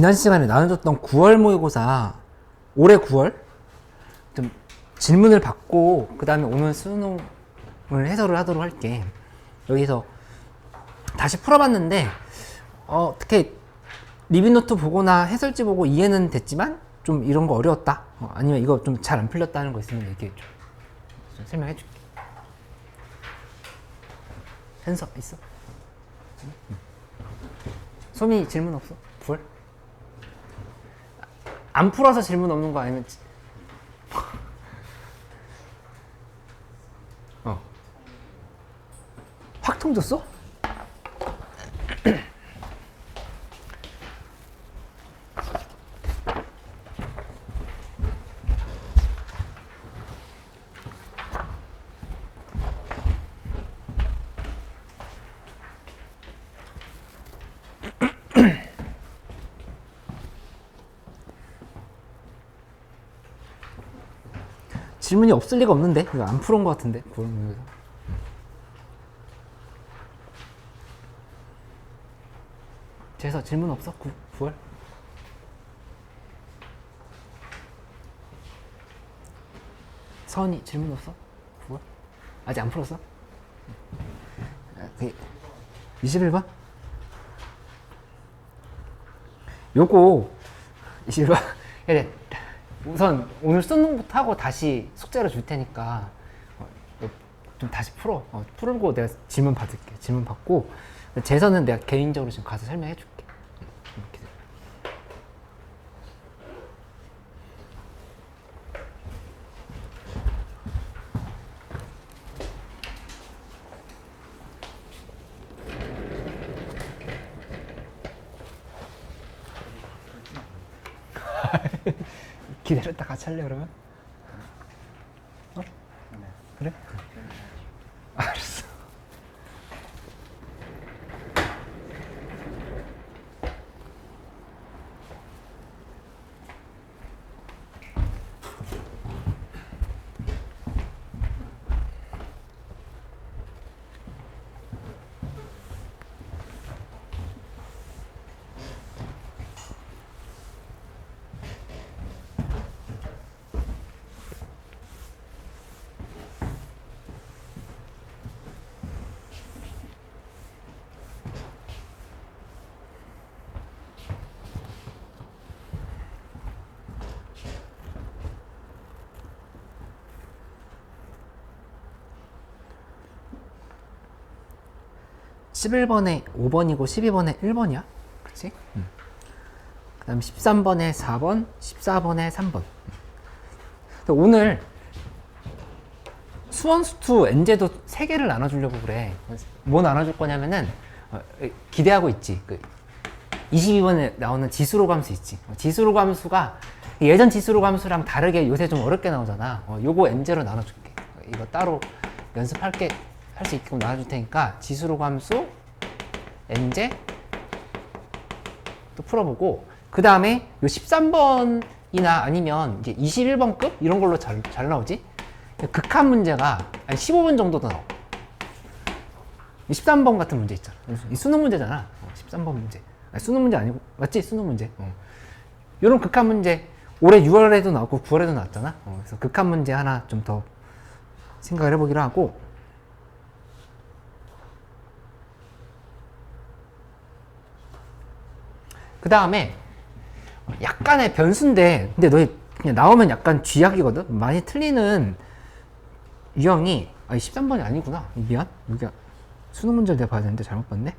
지난 시간에 나눠줬던 9월 모의고사 올해 9월 좀 질문을 받고 그 다음에 오늘 수능을 해설을 하도록 할게. 여기서 다시 풀어봤는데 어떻게 리뷰노트 보거나 해설지 보고 이해는 됐지만 좀 이런 거 어려웠다, 아니면 이거 좀 잘 안 풀렸다는 거 있으면 얘기해줘. 좀 설명해줄게. 현서 있어? 소미 질문 없어? 9월? 안 풀어서 질문 없는 거 아니면 확통 줬어? 질문이 없을 리가 없는데 이거 안 풀은 것 같은데 9월 모의고사. 재서 질문 없어? 9월? 서은이 질문 없어? 9월? 아직 안 풀었어? 21번? 요거 21번 그래, 우선 오늘 수능부터 하고 다시 숙제로 줄 테니까 좀 다시 풀어. 풀고 내가 질문 받을게. 질문 받고 재서는 내가 개인적으로 지금 가서 설명해 줄게. 기다렸다 같이 할래 그러면? 그래? 알았어. (11번에) 5번이고 12번에 1번이야. 그치? 그 다음 13번에 4번, 14번에 3번. 오늘 수원수투 엔제도 3개를 나눠주려고 그래. 뭐 나눠줄 거냐면은 기대하고 있지. 22번에 나오는 지수로 감수 있지. 지수로 감수가 예전 지수로 감수랑 다르게 요새 좀 어렵게 나오잖아. 요거 엔제로 나눠줄게. 이거 따로 연습할게. 할 수 있게끔 나눠줄 테니까 지수로 감수 엔제 또 풀어보고, 그 다음에 요 13번이나 아니면 이제 21번급 이런 걸로 잘 나오지. 극한 문제가 한 15분 정도도 나와. 13번 같은 문제 있잖아. 이 수능 문제잖아. 13번 문제. 아니, 수능 문제 아니고 맞지? 수능 문제. 요런 극한 문제 올해 6월에도 나왔고 9월에도 나왔잖아. 그래서 극한 문제 하나 좀 더 생각을 해보기로 하고, 그 다음에 약간의 변수인데, 근데 너희 그냥 나오면 약간 쥐약이거든? 많이 틀리는 유형이, 13번이 아니구나. 미안. 여기가 수능 문제를 내가 봐야 되는데 잘못 봤네.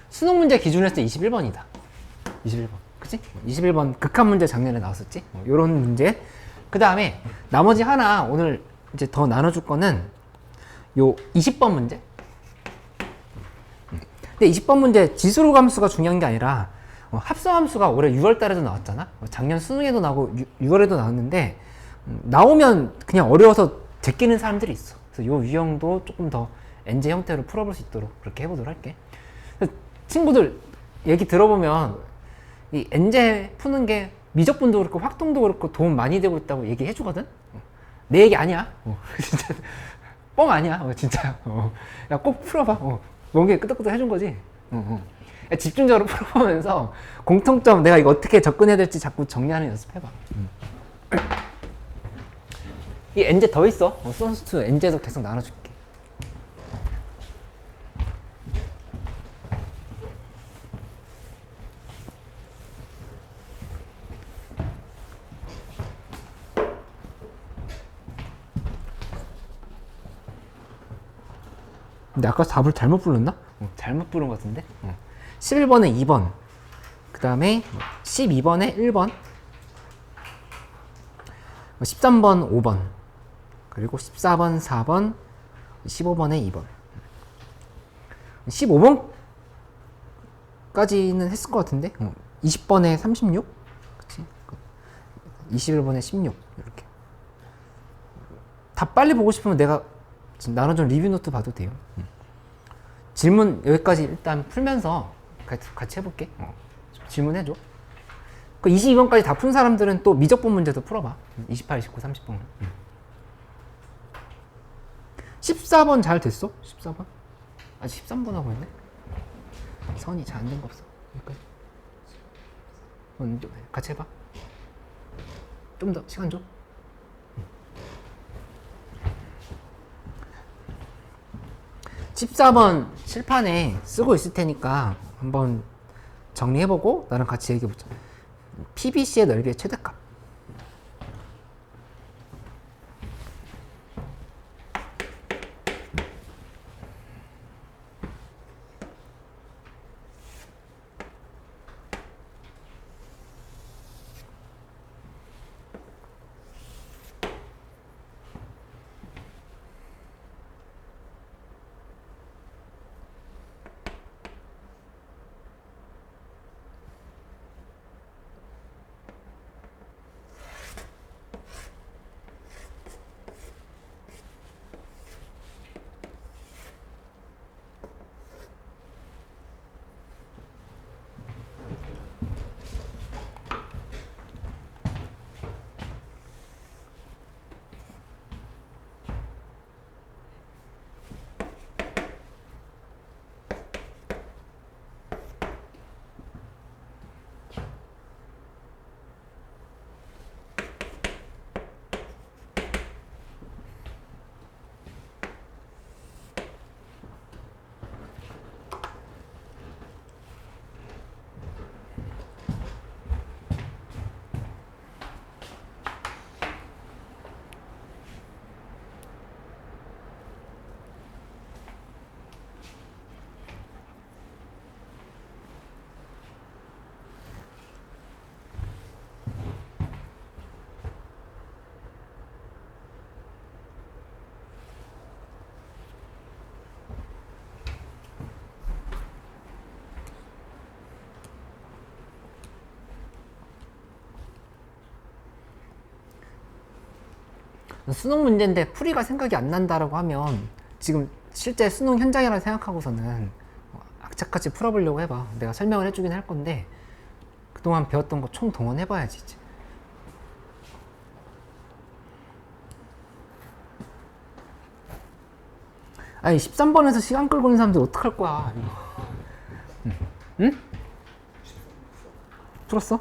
수능 문제 기준으로 했을 때 21번이다. 21번. 그치? 21번 극한 문제 작년에 나왔었지? 요런 문제. 그 다음에 나머지 하나 오늘 이제 더 나눠줄 거는 요 20번 문제. 근데 20번 문제 지수로 감수가 중요한 게 아니라 합성 함수가 올해 6월 달에도 나왔잖아. 작년 수능에도 나오고 6월에도 나왔는데 나오면 그냥 어려워서 제끼는 사람들이 있어. 그래서 요 유형도 조금 더 엔제 형태로 풀어볼 수 있도록 그렇게 해보도록 할게. 친구들 얘기 들어보면 이 엔제 푸는 게 미적분도 그렇고 확통도 그렇고 도움 많이 되고 있다고 얘기해 주거든. 내 얘기 아니야. 진짜 뻥 아니야. 진짜. 야, 꼭 풀어봐. 뭔게 끄덕끄덕 해준 거지. 야, 집중적으로 풀어보면서 공통점 내가 이거 어떻게 접근해야 될지 자꾸 정리하는 연습해봐. 이 N제 더 있어. 소스 N제도 계속 나눠줄게. 근데 아까 답을 잘못 불렀나? 잘못 부른 것 같은데? 11번에 2번, 그 다음에 12번에 1번, 13번 5번, 그리고 14번 4번, 15번에 2번. 15번까지는 했을 것 같은데? 20번에 36? 그치? 21번에 16 이렇게. 다 빨리 보고 싶으면 내가 나눠준 리뷰 노트 봐도 돼요. 질문 여기까지 일단 풀면서 같이 해볼게. 질문해줘. 그 22번까지 다 푼 사람들은 또 미적분 문제도 풀어봐. 28, 29, 30번. 14번 잘 됐어? 14번? 아직 13번 하고 있네? 선이 잘 안 된 거 없어. 여기까지. 같이 해봐. 좀 더 시간 줘. 14번 칠판에 쓰고 있을 테니까 한번 정리해보고 나랑 같이 얘기해보자. PBC의 넓이의 최대값. 수능 문제인데 풀이가 생각이 안 난다라고 하면 지금 실제 수능 현장이라 생각하고서는 악착같이 풀어보려고 해봐. 내가 설명을 해주긴 할 건데 그동안 배웠던 거 총 동원해봐야지 이제. 아니 13번에서 시간 끌고 있는 사람들 어떡할 거야 이거. 응? 풀었어?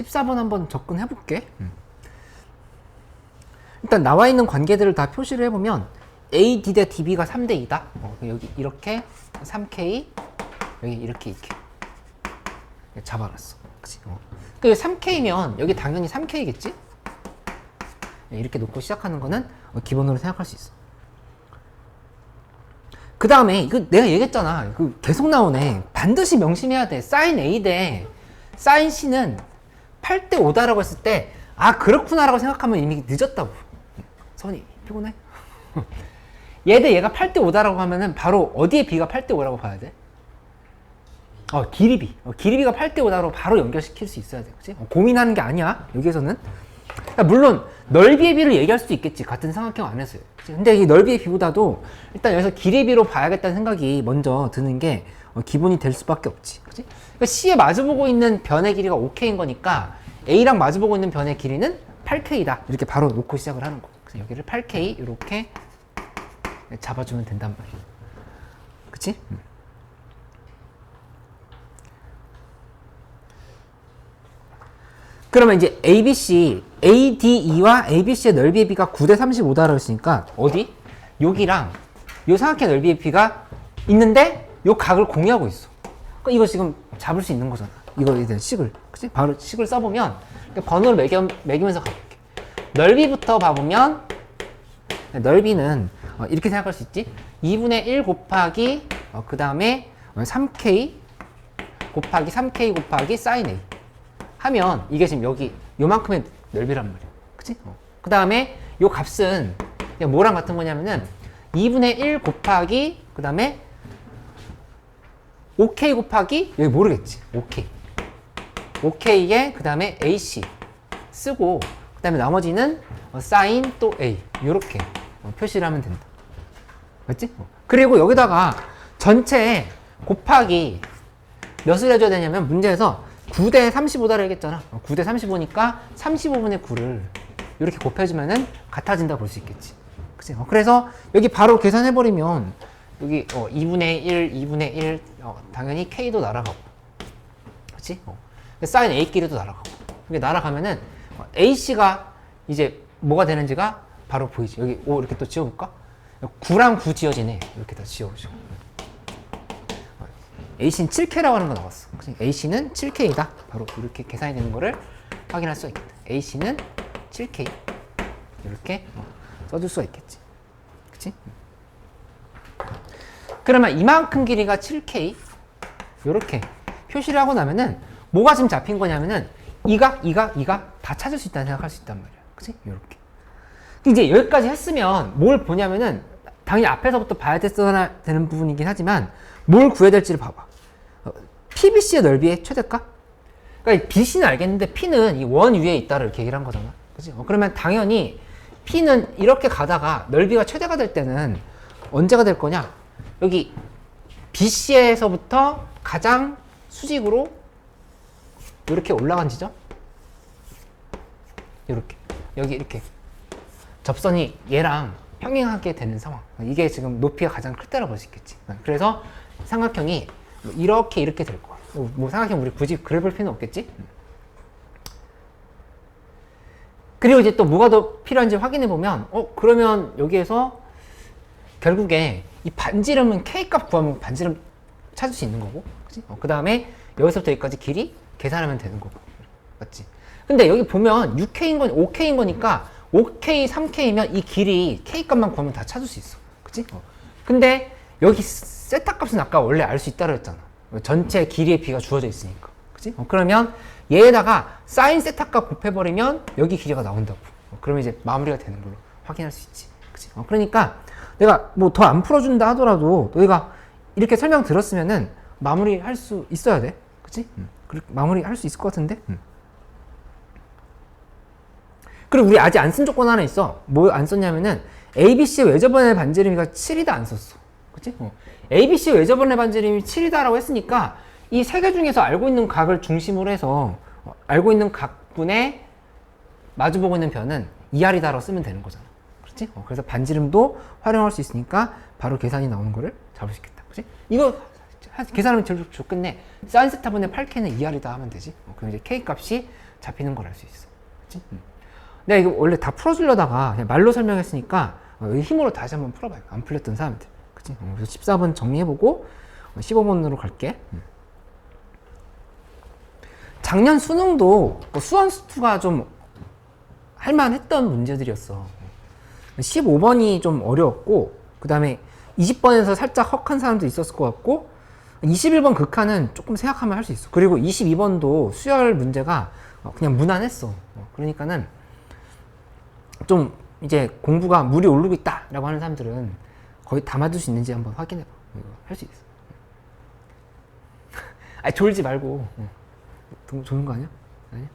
14번 한번 접근해 볼게. 일단 나와 있는 관계들을 다 표시를 해보면 AD 대 DB가 3대 2다. 여기 이렇게 3K, 여기 이렇게 잡아놨어. 그치? 그 3K면 여기 당연히 3K겠지? 이렇게 놓고 시작하는 거는 기본으로 생각할 수 있어. 그 다음에 이거 내가 얘기했잖아. 그 계속 나오네. 반드시 명심해야 돼. 사인 A 대 사인 C는 8대 5다라고 했을 때 아 그렇구나라고 생각하면 이미 늦었다고. 선이 피곤해? 얘 대 얘가 8대 5다라고 하면은 바로 어디에 B가 8대 5라고 봐야 돼? 길이 B. 길이 B가 8대 5다로 바로 연결시킬 수 있어야 돼. 그치? 고민하는 게 아니야. 여기에서는. 그러니까 물론 넓이의 B를 얘기할 수도 있겠지. 같은 삼각형 안에서요. 그치? 근데 이 넓이의 B보다도 일단 여기서 길이 B로 봐야겠다는 생각이 먼저 드는 게 기본이 될 수밖에 없지. 그치? 그러니까 C에 마주보고 있는 변의 길이가 5K인 거니까 A랑 마주보고 있는 변의 길이는 8K다. 이렇게 바로 놓고 시작을 하는 거. 그래서 여기를 8K 이렇게 잡아주면 된단 말이야. 그치? 그러면 이제 ABC, ADE와 ABC의 넓이의 B가 9대 35다라고 했으니까 어디? 여기랑 요 삼각형 넓이의 B가 있는데 요 각을 공유하고 있어. 그러니까 이거 지금 잡을 수 있는 거잖아. 이거에 대한 식을. 그치? 바로 식을 써보면 번호를 매기면서 가볼게. 넓이부터 봐보면 넓이는 이렇게 생각할 수 있지. 2분의 1 곱하기 그 다음에 3K 곱하기 3K 곱하기 sin A 하면 이게 지금 여기 요만큼의 넓이란 말이야. 그치? 그 다음에 요 값은 그냥 뭐랑 같은 거냐면은 2분의 1 곱하기 그 다음에 5K 곱하기 여기 모르겠지. 5K 5K에 그 다음에 AC 쓰고 그 다음에 나머지는 sin 또 A 요렇게 표시를 하면 된다. 맞지? 그리고 여기다가 전체 곱하기 몇을 해줘야 되냐면 문제에서 9대 35다를 했잖아. 9대 35니까 35분의 9를 이렇게 곱해주면은 같아진다 볼 수 있겠지. 그치? 그래서 여기 바로 계산해버리면 여기 2분의 1, 2분의 1 당연히 K도 날아가고 그치? sin A끼리도 날아가고 이게 날아가면은 AC가 이제 뭐가 되는지가 바로 보이지. 여기 5 이렇게 또 지워볼까? 9랑 9 지워지네. 이렇게 다 지워보죠. AC는 7K라고 하는 거 나왔어. AC는 7K이다. 바로 이렇게 계산이 되는 거를 확인할 수가 있겠다. AC는 7K. 이렇게 써줄 수가 있겠지. 그치? 그러면 이만큼 길이가 7K. 이렇게 표시를 하고 나면은 뭐가 지금 잡힌 거냐면은 이각 다 찾을 수 있다는 생각할 수 있단 말이야. 그치? 이렇게. 이제 여기까지 했으면 뭘 보냐면은 당연히 앞에서부터 봐야 되는 부분이긴 하지만 뭘 구해야 될지를 봐봐. PBC의 넓이의 최대값? 그러니까 BC는 알겠는데 P는 이 원 위에 있다를 이렇게 얘기를 한 거잖아. 그치? 그러면 당연히 P는 이렇게 가다가 넓이가 최대가 될 때는 언제가 될 거냐? 여기 BC에서부터 가장 수직으로 이렇게 올라간 지점? 이렇게. 여기 이렇게. 접선이 얘랑 평행하게 되는 상황. 이게 지금 높이가 가장 클 때라고 볼 수 있겠지. 그래서 삼각형이 이렇게 될 거야. 뭐 삼각형 우리 굳이 그려볼 필요는 없겠지? 그리고 이제 또 뭐가 더 필요한지 확인해 보면 그러면 여기에서 결국에 이 반지름은 K값 구하면 반지름 찾을 수 있는 거고 그치? 그 다음에 여기서부터 여기까지 길이 계산하면 되는 거고 맞지? 근데 여기 보면 6K인 건 5K인 거니까 5K, 3K면 이 길이 K값만 구하면 다 찾을 수 있어. 그치? 근데 여기 세타 값은 아까 원래 알 수 있다고 했잖아. 전체 길이의 B가 주어져 있으니까. 그치? 그러면 얘에다가 사인 세타 값 곱해버리면 여기 길이가 나온다고. 그러면 이제 마무리가 되는 걸로 확인할 수 있지. 그치? 그러니까 내가 뭐 더 안 풀어준다 하더라도 너희가 이렇게 설명 들었으면은 마무리 할 수 있어야 돼. 그치? 마무리 할 수 있을 것 같은데? 그리고 우리 아직 안 쓴 조건 하나 있어. 뭐 안 썼냐면은 ABC 외접원의 반지름이가 7이다 안 썼어. 그치? ABC 외접원의 반지름이 7이다라고 했으니까 이 세 개 중에서 알고 있는 각을 중심으로 해서 알고 있는 각분의 마주보고 있는 변은 2R이다라고 쓰면 되는 거잖아. 그렇지? 그래서 반지름도 활용할 수 있으니까 바로 계산이 나오는 거를 잡을 수 있겠다. 그치? 이거 계산하면 제일 좋겠네. 사인 세타분의 8K는 2R이다 하면 되지. 그럼 이제 K 값이 잡히는 걸 알 수 있어. 그치? 내가 이거 원래 다 풀어주려다가 그냥 말로 설명했으니까 여기 힘으로 다시 한번 풀어봐요. 안 풀렸던 사람들. 그치? 그래서 14번 정리해보고 15번으로 갈게. 작년 수능도 수원수투가 좀 할만했던 문제들이었어. 15번이 좀 어려웠고, 그 다음에 20번에서 살짝 헉한 사람도 있었을 것 같고, 21번 극한은 조금 생각하면 할 수 있어. 그리고 22번도 수열 문제가 그냥 무난했어. 그러니까는 좀 이제 공부가 물이 오르고 있다 라고 하는 사람들은 거의 다 맞을 수 있는지 한번 확인해봐. 할 수 있어. 아니, 졸지 말고. 조는 거 아니야? 아니야?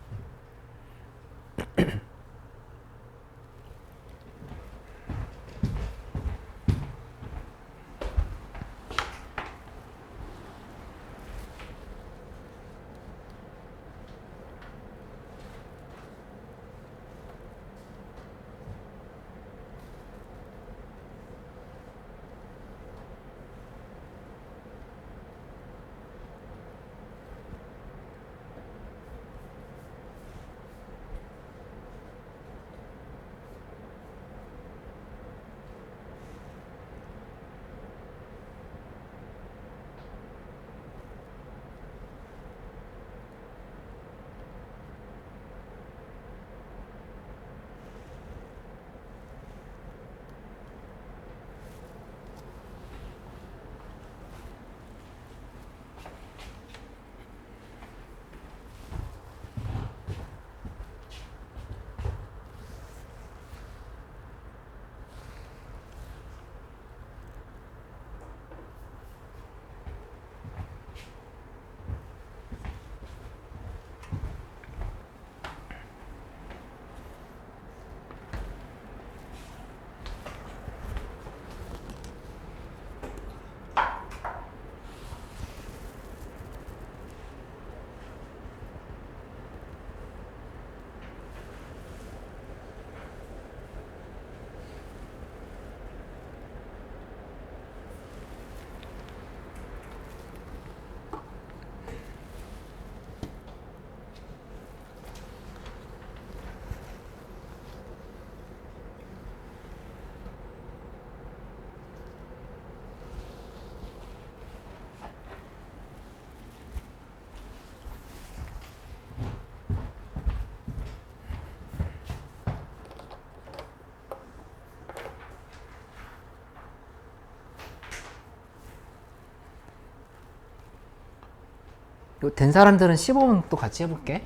된 사람들은 15번 또 같이 해볼게.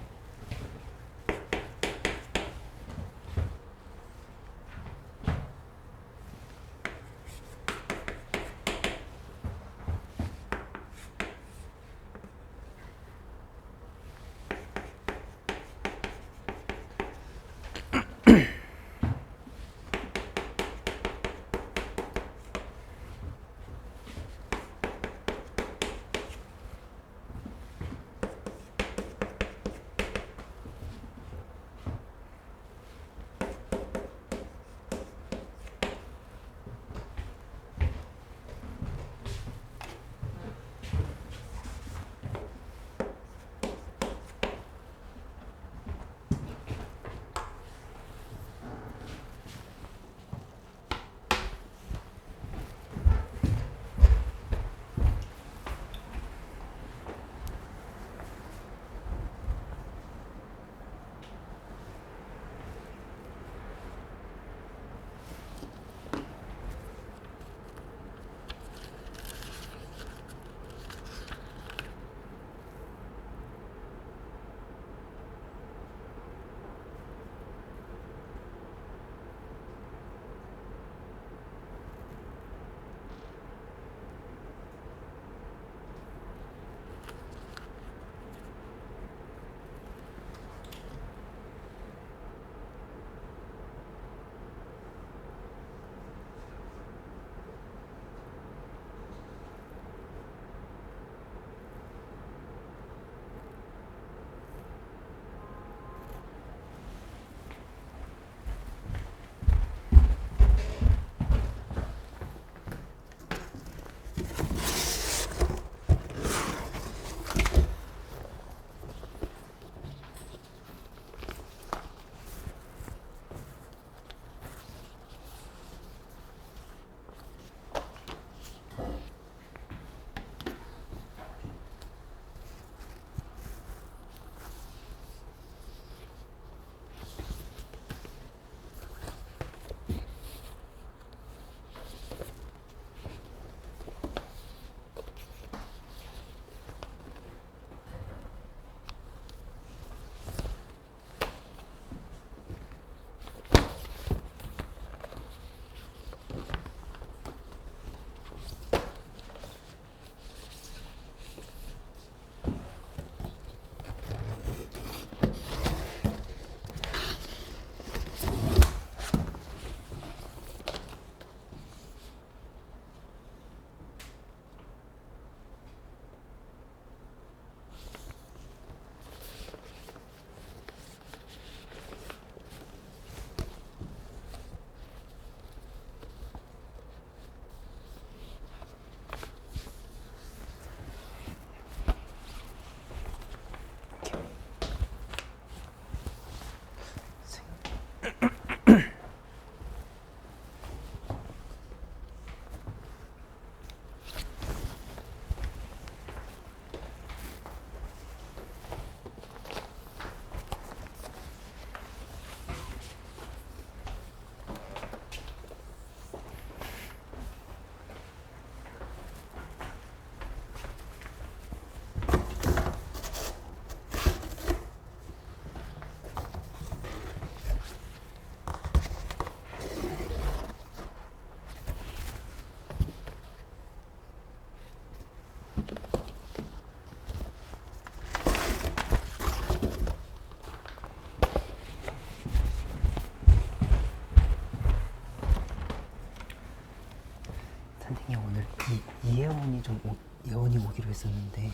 예원이 오기로 했었는데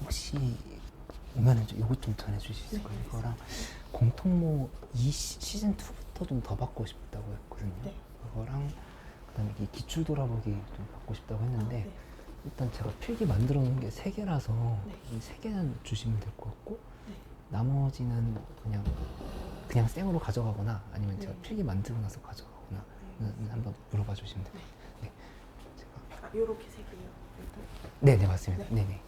혹시 오면은 요것 좀 전해주실 수 있을까요? 이거랑 공통모 시즌 2부터 좀 더 받고 싶다고 했거든요. 그거랑 그다음에 이 기출 돌아보기 좀 받고 싶다고 했는데 일단 제가 필기 만들어 놓은 게 3개라서 이 3개는 주시면 될 것 같고 나머지는 그냥 생으로 가져가거나 아니면 제가 필기 만들고 나서 가져가거나 한번 물어봐 주시면 됩니다. 네. 제가 요렇게 3개요. 네네 맞습니다. 네네.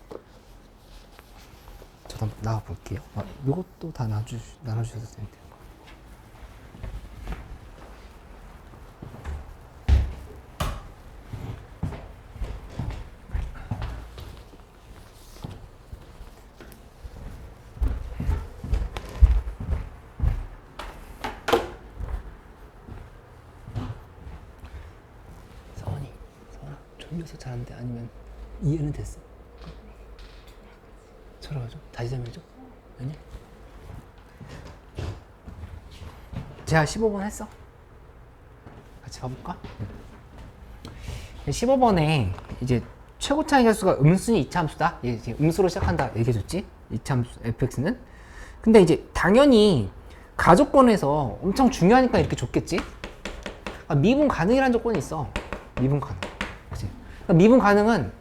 저도 한번 나와 볼게요. 이것도 다 나눠주셔도 됩니다. 서원아, 졸려서 잘하는데 아니면 이해는 됐어? 철학하죠? 다시 설명해줘? 아니야? 제가 15번 했어? 같이 봐볼까? 15번에 이제 최고 차이 개수가 음수니 이차함수다. 이제 음수로 시작한다 얘기해줬지? 이차함수 fx는. 근데 이제 당연히 가조건에서 엄청 중요하니까 이렇게 줬겠지? 미분 가능이라는 조건이 있어. 미분 가능. 그치? 그러니까 미분 가능은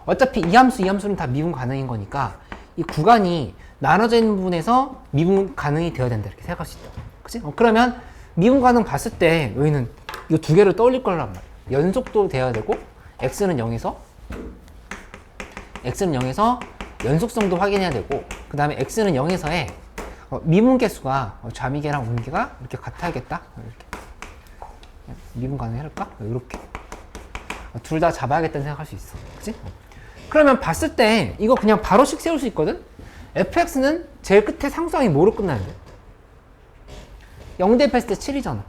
어차피 이 함수는 다 미분 가능인 거니까 이 구간이 나눠져 있는 부분에서 미분 가능이 되어야 된다 이렇게 생각할 수 있다. 그치? 그러면 미분 가능 봤을 때 여기는 이 2개를 떠올릴 거란 말이야. 연속도 돼야 되고 x는 0에서 연속성도 확인해야 되고 그 다음에 x는 0에서의 미분 개수가 좌미계랑 우미계가 이렇게 같아야겠다. 이렇게 미분 가능할까? 이렇게 둘 다 잡아야겠다는 생각할 수 있어. 그치? 그러면 봤을 때 이거 그냥 바로씩 세울 수 있거든? fx는 제일 끝에 상수항이 뭐로 끝나는데? 0 대입했을 때 7이잖아.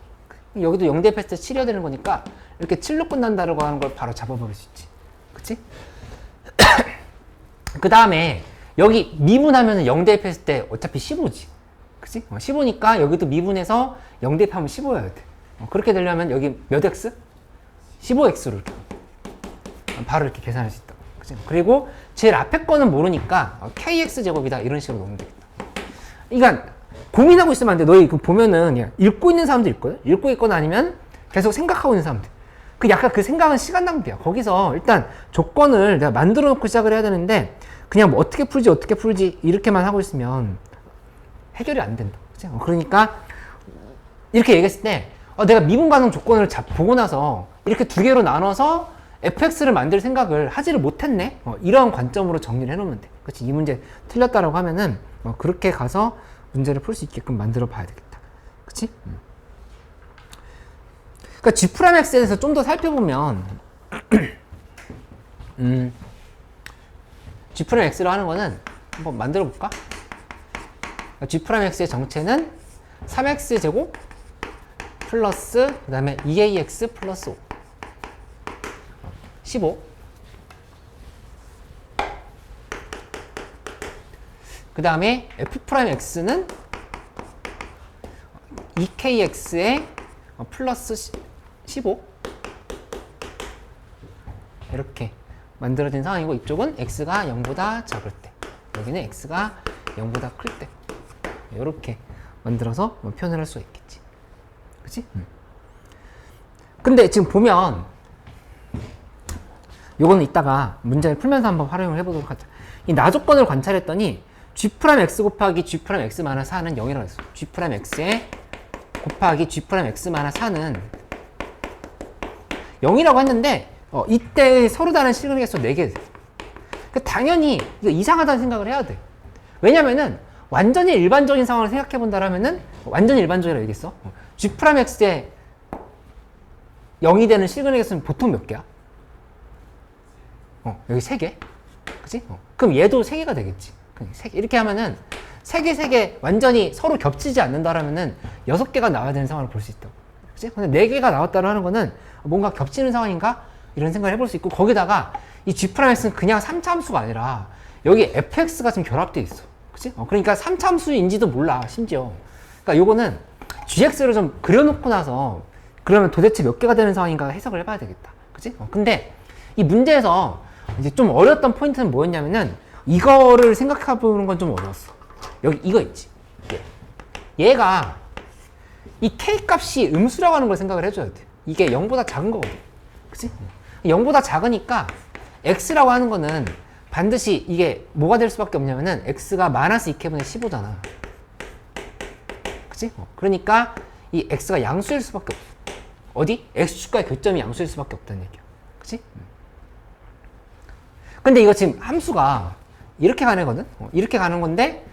여기도 0 대입했을 때 7이어야 되는 거니까 이렇게 7로 끝난다라고 하는 걸 바로 잡아버릴 수 있지. 그치? 그 다음에 여기 미분하면 0 대입했을 때 어차피 15지. 그치? 15니까 여기도 미분해서 0 대입하면 15여야 돼. 그렇게 되려면 여기 몇 x? 15x로 바로 이렇게 계산할 수 있다. 그치? 그리고 제일 앞에 거는 모르니까 kx제곱이다 이런 식으로 놓으면 되겠다. 그러니까 고민하고 있으면 안 돼. 너희 이거 보면은 그냥 읽고 있는 사람도 있거든? 읽고 있거나 아니면 계속 생각하고 있는 사람들. 약간 그 생각은 시간 낭비야. 거기서 일단 조건을 내가 만들어 놓고 시작을 해야 되는데 그냥 뭐 어떻게 풀지 이렇게만 하고 있으면 해결이 안 된다. 그치? 그러니까 이렇게 얘기했을 때 내가 미분 가능 조건을 보고 나서 이렇게 2개로 나눠서 fx를 만들 생각을 하지를 못했네. 이런 관점으로 정리를 해놓으면 돼. 그치? 이 문제 틀렸다라고 하면은 그렇게 가서 문제를 풀 수 있게끔 만들어 봐야 되겠다. 그치? 그러니까 G'X에 대해서 좀 더 살펴보면 G'X로 하는 거는 한번 만들어 볼까? G'X의 정체는 3x제곱 플러스 그 다음에 2ax 플러스 5 15 그 다음에 F'X는 2kx에 플러스 15 이렇게 만들어진 상황이고 이쪽은 x가 0보다 작을 때 여기는 x가 0보다 클 때 이렇게 만들어서 표현을 할 수가 있겠지. 그치? 근데 지금 보면 요거는 이따가 문제를 풀면서 한번 활용을 해보도록 하자. 이 나조건을 관찰했더니 G'X 곱하기 G'X 마이너스 4는 0이라고 했어. G'X에 곱하기 G'X 마이너스 4는 0이라고 했는데 이때 서로 다른 시그널 개수 4개 돼. 그러니까 당연히 이거 이상하다는 생각을 해야 돼. 왜냐면은 완전히 일반적인 상황을 생각해 본다라면은 완전히 일반적이라고 얘기했어. G'X에 0이 되는 시그널 개수는 보통 몇 개야? 여기 3개? 그치? 그럼 얘도 3개가 되겠지. 3개. 이렇게 하면은 3개 완전히 서로 겹치지 않는다라면은 6개가 나와야 되는 상황을 볼 수 있다고. 그치? 근데 4개가 나왔다고 하는 거는 뭔가 겹치는 상황인가? 이런 생각을 해볼 수 있고, 거기다가 이 G'X는 그냥 3차 함수가 아니라 여기 fx가 지금 결합되어 있어. 그치? 그러니까 3차 함수인지도 몰라, 심지어. 그러니까 요거는 gx를 좀 그려놓고 나서 그러면 도대체 몇 개가 되는 상황인가 해석을 해봐야 되겠다. 그치? 근데 이 문제에서 이제 좀 어려웠던 포인트는 뭐였냐면은 이거를 생각해 보는 건 좀 어려웠어. 여기 이거 있지. 얘가 이 k 값이 음수라고 하는 걸 생각을 해줘야 돼. 이게 0보다 작은 거거든. 그치? 0보다 작으니까 x라고 하는 거는 반드시 이게 뭐가 될 수밖에 없냐면은 x가 마이너스 2k분의 15잖아. 그치? 그러니까 이 x가 양수일 수밖에 없어. 어디? x축과의 교점이 양수일 수밖에 없다는 얘기야. 그치? 근데 이거 지금 함수가 이렇게 가는 거든? 이렇게 가는 건데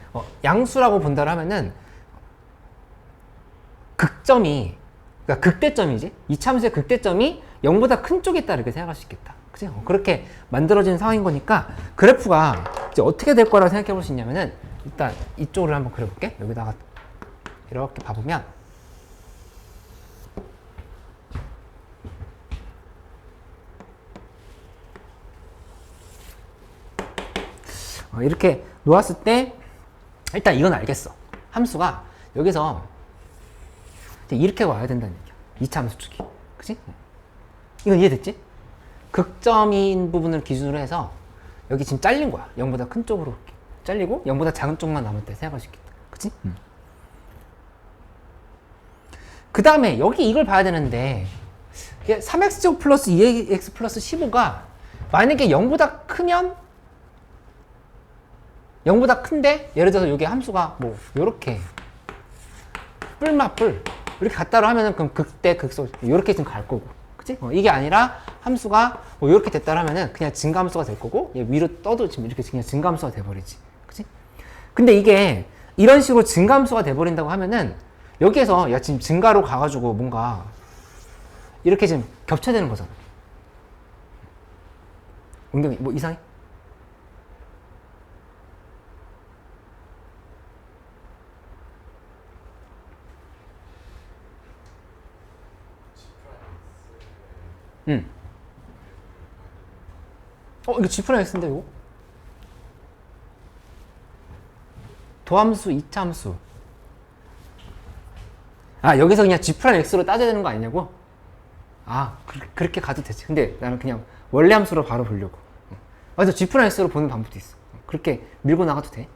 양수라고 본다고 하면은 극점이, 그러니까 극대점이지? 이차함수의 극대점이 0보다 큰 쪽에 있다 이렇게 생각할 수 있겠다. 그치? 그렇게 만들어진 상황인 거니까 그래프가 이제 어떻게 될 거라고 생각해 볼 수 있냐면은 일단 이쪽으로 한번 그려볼게. 여기다가 이렇게 봐보면 이렇게 놓았을 때 일단 이건 알겠어. 함수가 여기서 이렇게 와야 된다는 얘기야. 2차 함수 축이. 그치? 이건 이해됐지? 극점인 부분을 기준으로 해서 여기 지금 잘린 거야. 0보다 큰 쪽으로 잘리고 0보다 작은 쪽만 남을 때 생각할 수 있겠다. 그치? 그 다음에 여기 이걸 봐야 되는데 3x제곱 플러스 2x 플러스 15가 만약에 0보다 크면 0보다 큰데 예를 들어서 여기 함수가 뭐 요렇게 뿔맛뿔 이렇게 갔다로 하면은 그럼 극대 극소 요렇게 좀 갈 거고, 그치? 이게 아니라 함수가 뭐 요렇게 됐다로 하면은 그냥 증가함수가 될 거고 얘 위로 떠도 지금 이렇게 그냥 증가함수가 돼버리지, 그치? 근데 이게 이런 식으로 증가함수가 돼버린다고 하면은 여기에서 야 지금 증가로 가가지고 뭔가 이렇게 지금 겹쳐야 되는 거잖아. 옮경이 뭐 이상해? 이거 G'X인데 이거? 도함수, 이차함수. 여기서 그냥 G'X로 따져야 되는 거 아니냐고? 그렇게 가도 되지. 근데 나는 그냥 원래 함수로 바로 보려고. 그래서 G'X로 보는 방법도 있어. 그렇게 밀고 나가도 돼.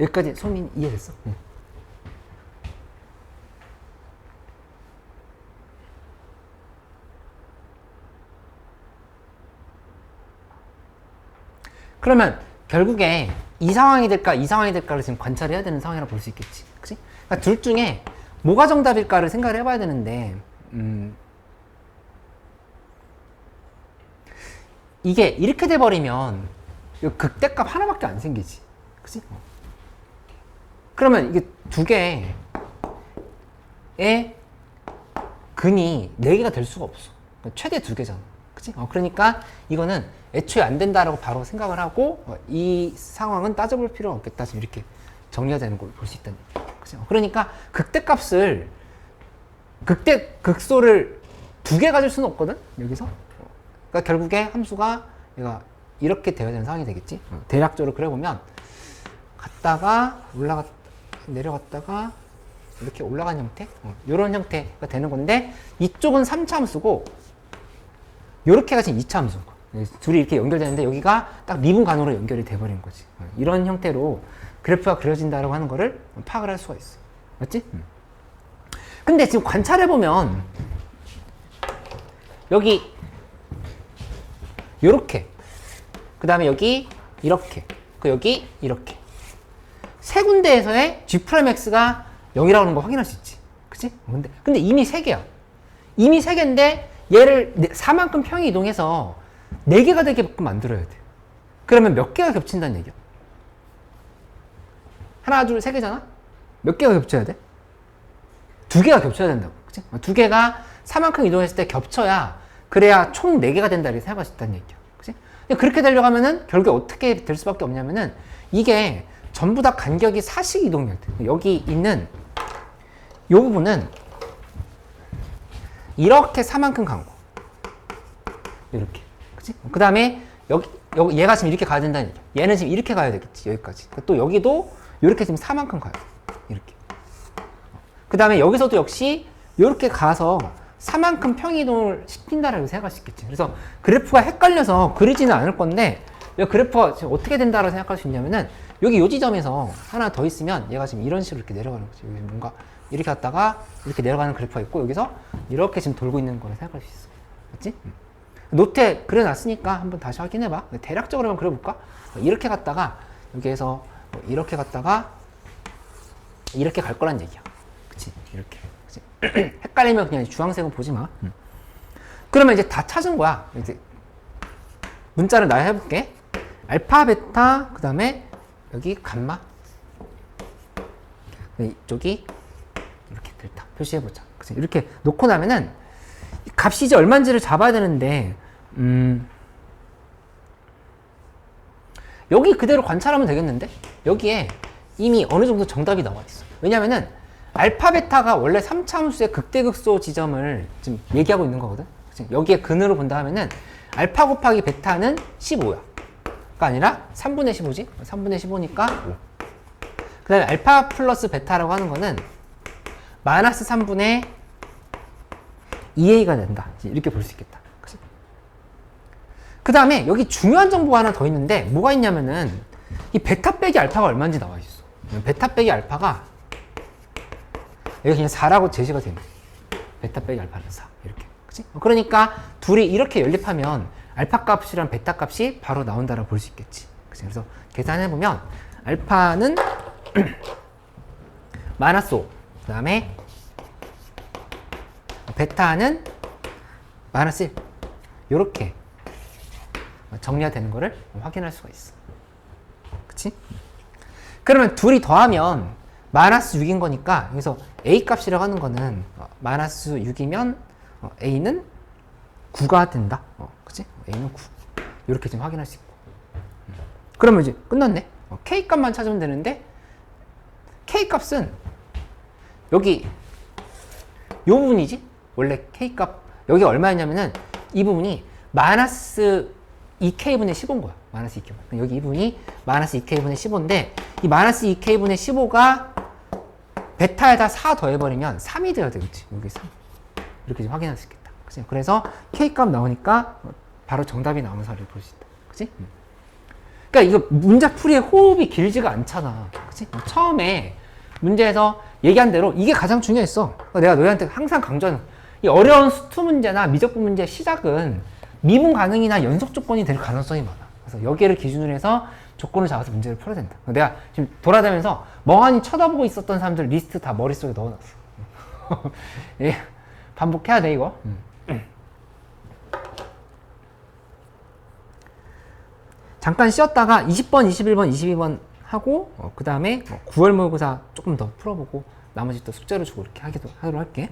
여기까지 소민 이해됐어? 응. 그러면 결국에 이 상황이 될까 이 상황이 될까를 지금 관찰해야 되는 상황이라고 볼 수 있겠지, 그치? 그러니까 둘 중에 뭐가 정답일까를 생각을 해봐야 되는데 이게 이렇게 돼버리면 극대값 하나밖에 안 생기지, 그치? 그러면 이게 두 개의 근이 4개가 될 수가 없어. 최대 2개잖아. 그치? 그러니까 이거는 애초에 안 된다라고 바로 생각을 하고 이 상황은 따져볼 필요가 없겠다. 지금 이렇게 정리가 되는 걸 볼 수 있다는 얘기야. 그치? 그러니까 극소를 2개 가질 수는 없거든? 여기서. 그러니까 결국에 함수가 얘가 이렇게 되어야 되는 상황이 되겠지? 대략적으로 그려보면 갔다가 내려갔다가 이렇게 올라간 형태? 이런 형태가 되는 건데 이쪽은 3차 함수고 이렇게가 지금 2차 함수인 거야. 둘이 이렇게 연결되는데 여기가 딱 미분간으로 연결이 돼버린 거지. 이런 형태로 그래프가 그려진다고 하는 거를 파악을 할 수가 있어. 맞지? 근데 지금 관찰해보면 여기 요렇게 그 다음에 여기 이렇게 여기 이렇게 세 군데에서의 G'X가 0이라고 하는 거 확인할 수 있지. 그치? 근데 이미 3개야. 이미 3개인데 얘를 4만큼 평이 이동해서 4개가 되게끔 만들어야 돼. 그러면 몇 개가 겹친다는 얘기야? 하나, 둘, 3개잖아? 몇 개가 겹쳐야 돼? 2개가 겹쳐야 된다고. 그치? 2개가 4만큼 이동했을 때 겹쳐야 그래야 총 4개가 된다 이렇게 생각할 수 있다는 얘기야. 그치? 그렇게 되려고 하면은 결국에 어떻게 될 수밖에 없냐면은 이게 전부 다 간격이 사식 이동이야 돼. 여기 있는 이 부분은 이렇게 4만큼 간 거. 이렇게. 그치? 그 다음에 여기 얘가 지금 이렇게 가야 된다는 얘기야. 얘는 지금 이렇게 가야 되겠지. 여기까지. 또 여기도 이렇게 지금 4만큼 가야 돼. 이렇게. 그 다음에 여기서도 역시 이렇게 가서 4만큼 평이동을 시킨다라고 생각할 수 있겠지. 그래서 그래프가 헷갈려서 그리지는 않을 건데 그래프가 지금 어떻게 된다라고 생각할 수 있냐면은 여기 요 지점에서 하나 더 있으면 얘가 지금 이런 식으로 이렇게 내려가는 거지. 여기 뭔가 이렇게 갔다가 이렇게 내려가는 그래프가 있고 여기서 이렇게 지금 돌고 있는 거를 생각할 수 있어. 맞지? 노트에 그려놨으니까 한번 다시 확인해봐. 대략적으로 한번 그려볼까? 이렇게 갔다가 여기에서 이렇게 갔다가 이렇게 갈 거란 얘기야. 그치? 이렇게. 그치? 헷갈리면 그냥 주황색은 보지 마. 그러면 이제 다 찾은 거야. 이제 문자를 나 해볼게. 알파, 베타, 그 다음에 여기 감마. 이쪽이 이렇게 델타 표시해보자. 그치? 이렇게 놓고 나면은 값이 이제 얼마인지를 잡아야 되는데 여기 그대로 관찰하면 되겠는데? 여기에 이미 어느 정도 정답이 나와 있어. 왜냐면은 알파, 베타가 원래 3차함수의 극대극소 지점을 지금 얘기하고 있는 거거든. 그치? 여기에 근으로 본다 하면은 알파 곱하기 베타는 15야. 가 아니라 3분의 15지? 3분의 15니까 5. 그 다음에 알파 플러스 베타라고 하는 거는 마이너스 3분의 2a가 된다. 이렇게 볼 수 있겠다. 그 다음에 여기 중요한 정보가 하나 더 있는데 뭐가 있냐면은 이 베타 빼기 알파가 얼마인지 나와 있어. 베타 빼기 알파가 여기 그냥 4라고 제시가 되네. 베타 빼기 알파는 4. 이렇게. 그치? 그러니까 둘이 이렇게 연립하면 알파 값이랑 베타 값이 바로 나온다라고 볼 수 있겠지. 그치? 그래서 계산해보면 알파는 마이너스 5. 그 다음에 베타는 마이너스 1. 요렇게 정리가 되는 거를 확인할 수가 있어. 그치? 그러면 둘이 더하면 마이너스 6인 거니까 여기서 a 값이라고 하는 거는 마이너스 6이면 a는 9가 된다. 그치? a는 9. 이렇게 좀 확인할 수 있고. 그러면 이제 끝났네. k 값만 찾으면 되는데 k 값은 여기 요 부분이지? 원래 k 값 여기 얼마였냐면은 이 부분이 마이너스 2k분의 15인 거야. 마이너스 2k. 여기 이 부분이 마이너스 2k분의 15인데 이 마이너스 2k분의 15가 베타에다 4 더해버리면 3이 되어야 되겠지. 여기 3. 이렇게 좀 확인할 수 있겠다. 그치? 그래서 k 값 나오니까 바로 정답이 나오는 사례를 볼 수 있다. 그치? 그러니까 이거 문제 풀이의 호흡이 길지가 않잖아. 그치? 처음에 문제에서 얘기한 대로 이게 가장 중요했어. 내가 너희한테 항상 강조하는 이 어려운 수투 문제나 미적분 문제의 시작은 미분 가능이나 연속 조건이 될 가능성이 많아. 그래서 여기를 기준으로 해서 조건을 잡아서 문제를 풀어야 된다. 내가 지금 돌아다니면서 멍하니 쳐다보고 있었던 사람들 리스트 다 머릿속에 넣어놨어. 예, 반복해야 돼 이거. 잠깐 쉬었다가 20번, 21번, 22번 하고 그 다음에 9월 모의고사 조금 더 풀어보고 나머지 또 숙제를 주고 이렇게 하도록 할게.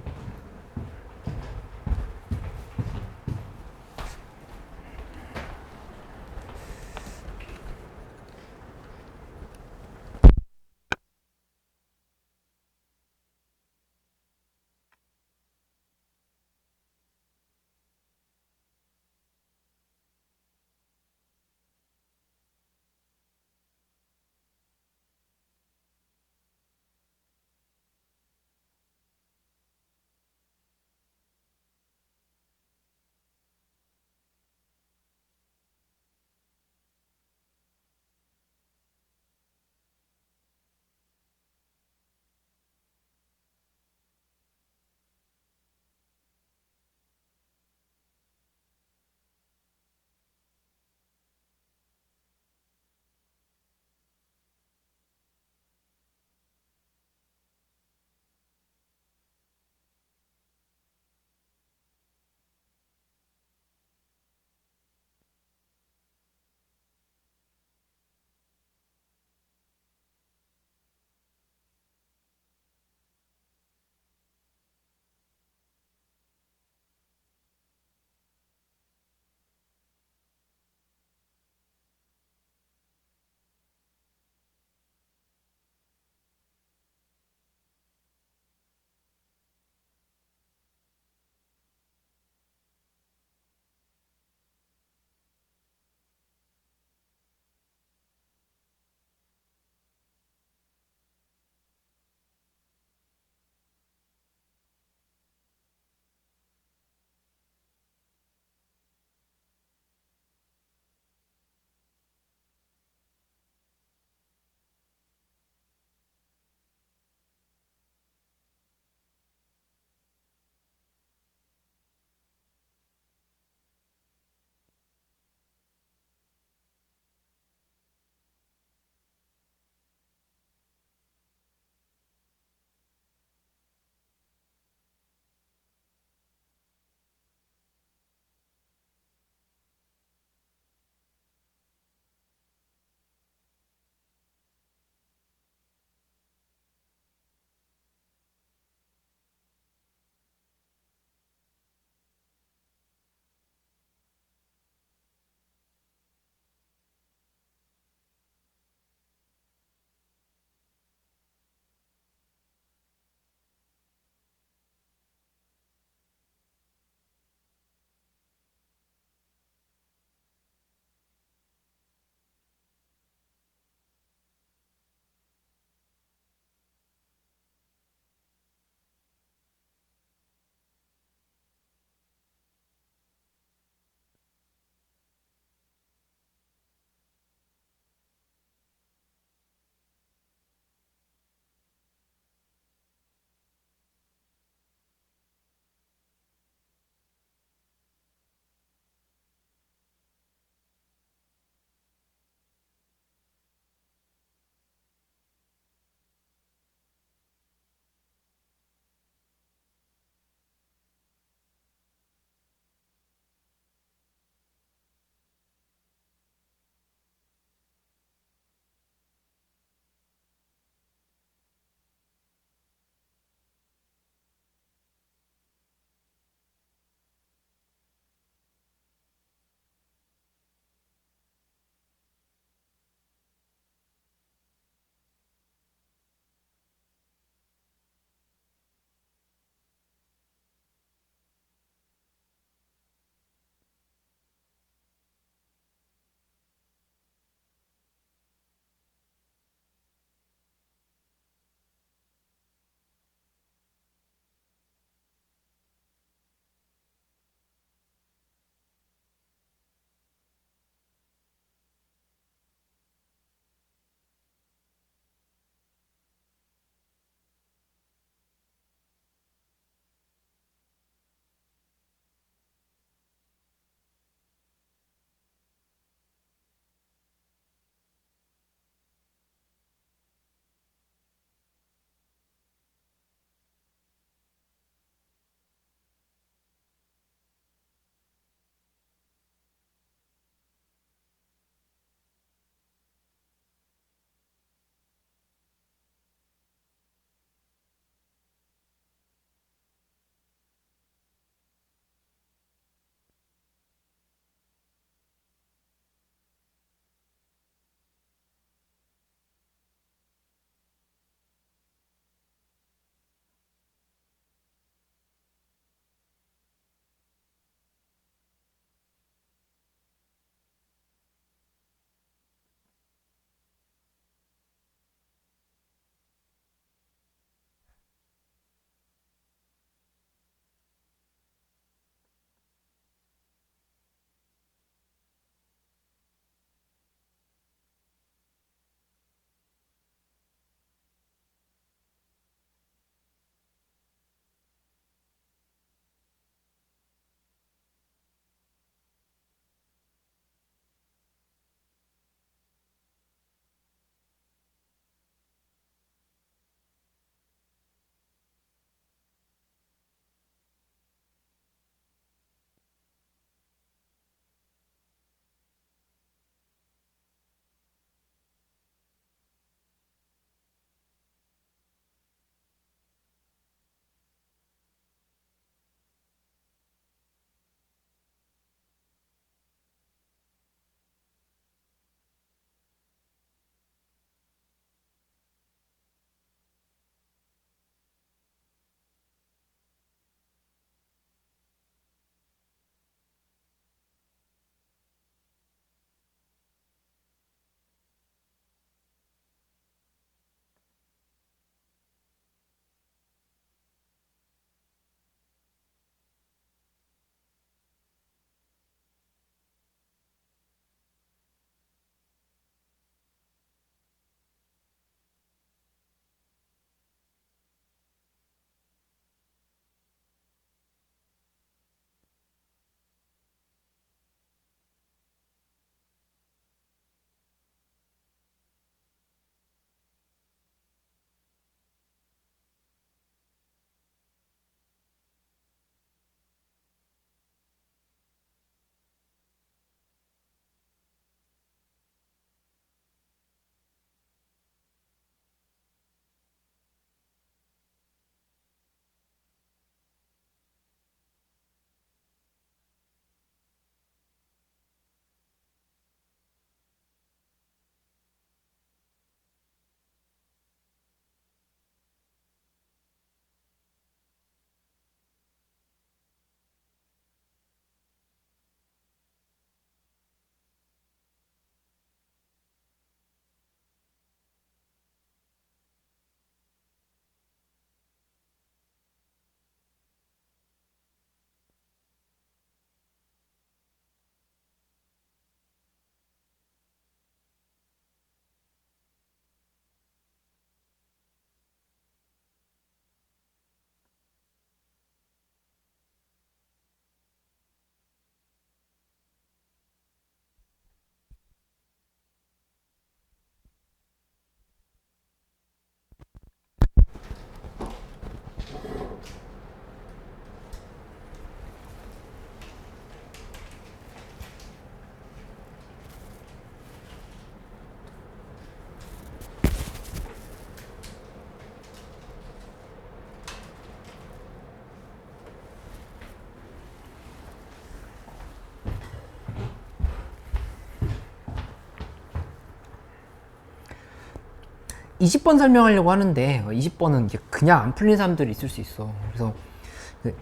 20번 설명하려고 하는데 20번은 그냥 안 풀린 사람들이 있을 수 있어. 그래서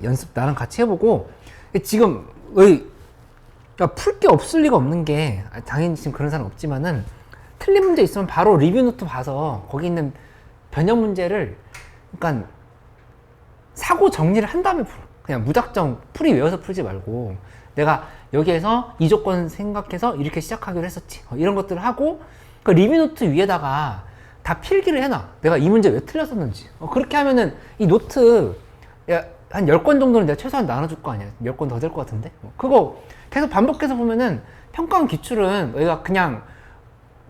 연습 나랑 같이 해보고 지금 풀 게 없을 리가 없는 게 당연히 지금 그런 사람 없지만은 틀린 문제 있으면 바로 리뷰 노트 봐서 거기 있는 변형 문제를 그러니까 사고 정리를 한 다음에 풀어. 그냥 무작정 풀이 외워서 풀지 말고 내가 여기에서 이 조건 생각해서 이렇게 시작하기로 했었지. 이런 것들을 하고 그 리뷰 노트 위에다가 다 필기를 해놔. 내가 이 문제 왜 틀렸었는지. 그렇게 하면은 이 노트 한 10권 정도는 내가 최소한 나눠줄 거 아니야. 몇 권 더 될 것 같은데. 그거 계속 반복해서 보면은 평가원 기출은 너희가 그냥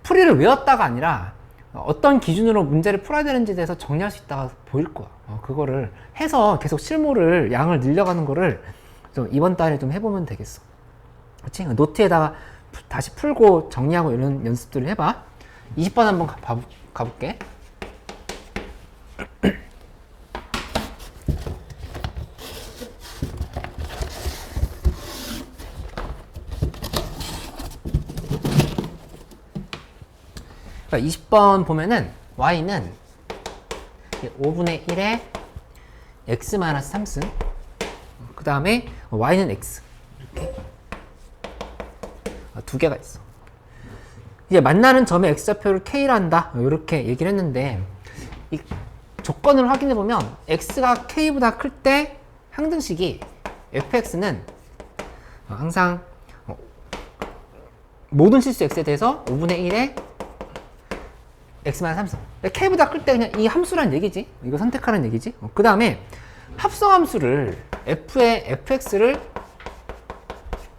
풀이를 외웠다가 아니라 어떤 기준으로 문제를 풀어야 되는지에 대해서 정리할 수 있다가 보일 거야. 그거를 해서 계속 실무를 양을 늘려가는 거를 좀 이번 달에 좀 해보면 되겠어. 그렇지? 노트에다가 다시 풀고 정리하고 이런 연습들을 해봐. 20번 한번 가볼게. 그러니까 20번 보면은 y는 5분의 1에 x-3승 그 다음에 y는 x 이렇게 두 개가 있어. 이제 만나는 점의 x좌표를 k라 한다 이렇게 얘기를 했는데 이 조건을 확인해 보면 x가 k보다 클 때 항등식이 fx는 항상 모든 실수 x에 대해서 5분의 1에 x-3승 k보다 클 때 그냥 이 함수란 얘기지. 이거 선택하라는 얘기지. 그 다음에 합성함수를 f에 fx를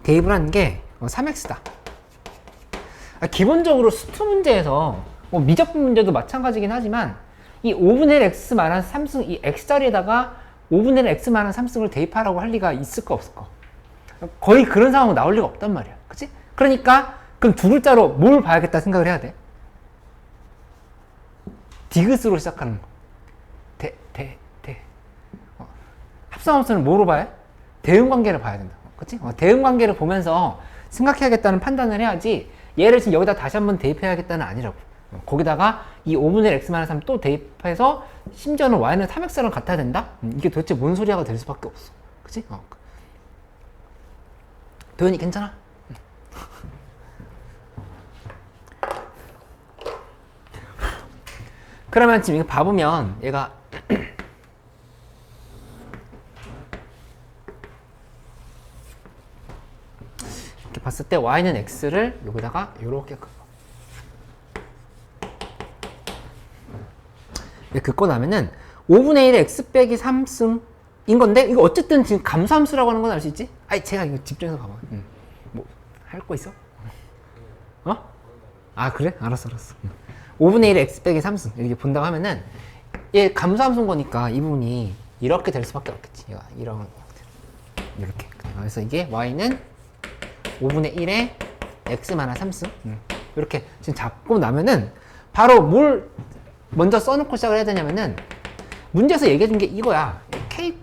대입을 하는 게 3x다. 기본적으로 수투 문제에서 미적분 문제도 마찬가지긴 하지만 이 5분의 1 x 마이너스 3승 이 x 자리에다가 5분의 1 x 마이너스 3승을 대입하라고 할 리가 있을까 없을까? 거의 그런 상황은 나올 리가 없단 말이야. 그치? 그러니까 그럼 두 글자로 뭘 봐야겠다 생각을 해야 돼. 디귿으로 시작하는 거. 합성함수는 뭐로 봐야 해? 대응관계를 봐야 된다. 그치? 대응관계를 보면서 생각해야겠다는 판단을 해야지 얘를 지금 여기다 다시 한번 대입해야겠다는 아니라고. 거기다가 이 5분의 x-3 또 대입해서 심지어는 y는 3x랑 같아야 된다? 이게 도대체 뭔 소리야가 될 수밖에 없어. 그치? 도현이 괜찮아? 그러면 지금 이거 봐보면 얘가 이렇게 봤을 때 y는 x를 여기다가 이렇게 긋고 나면은 5분의 1의 x 빼기 3승인 건데 이거 어쨌든 지금 감소함수라고 하는 건 알 수 있지? 아니 제가 이거 집중해서 봐봐. 뭐 할 거 있어? 아 그래? 알았어. 5분의 1의 x 빼기 3승 이렇게 본다고 하면은 얘 감소함수인 거니까 이 부분이 이렇게 될 수밖에 없겠지. 얘가 이런 이렇게. 그래서 이게 y는 5분의 1의 x-3승 이렇게 지금 잡고 나면은 바로 뭘 먼저 써놓고 시작을 해야 되냐면은 문제에서 얘기해 준 게 이거야. k,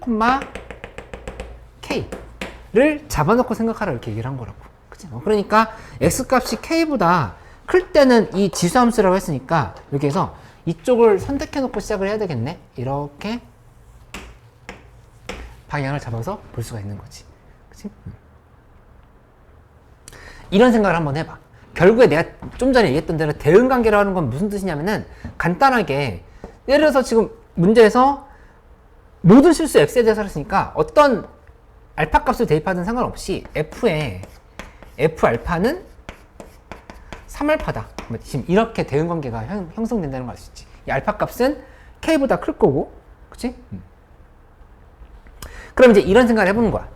k를 잡아놓고 생각하라 이렇게 얘기를 한 거라고. 그치? 그러니까 x 값이 k보다 클 때는 이 지수함수라고 했으니까 여기에서 이쪽을 선택해 놓고 시작을 해야 되겠네. 이렇게 방향을 잡아서 볼 수가 있는 거지. 그치? 이런 생각을 한번 해봐. 결국에 내가 좀 전에 얘기했던 대로 대응관계라고 하는 건 무슨 뜻이냐면은 간단하게 예를 들어서 지금 문제에서 모든 실수 x에 대해서 했으니까 어떤 알파 값을 대입하든 상관없이 f에 f 알파는 3알파다. 지금 이렇게 대응관계가 형성된다는 걸 알 수 있지. 이 알파 값은 k보다 클 거고, 그치? 그럼 이제 이런 생각을 해보는 거야.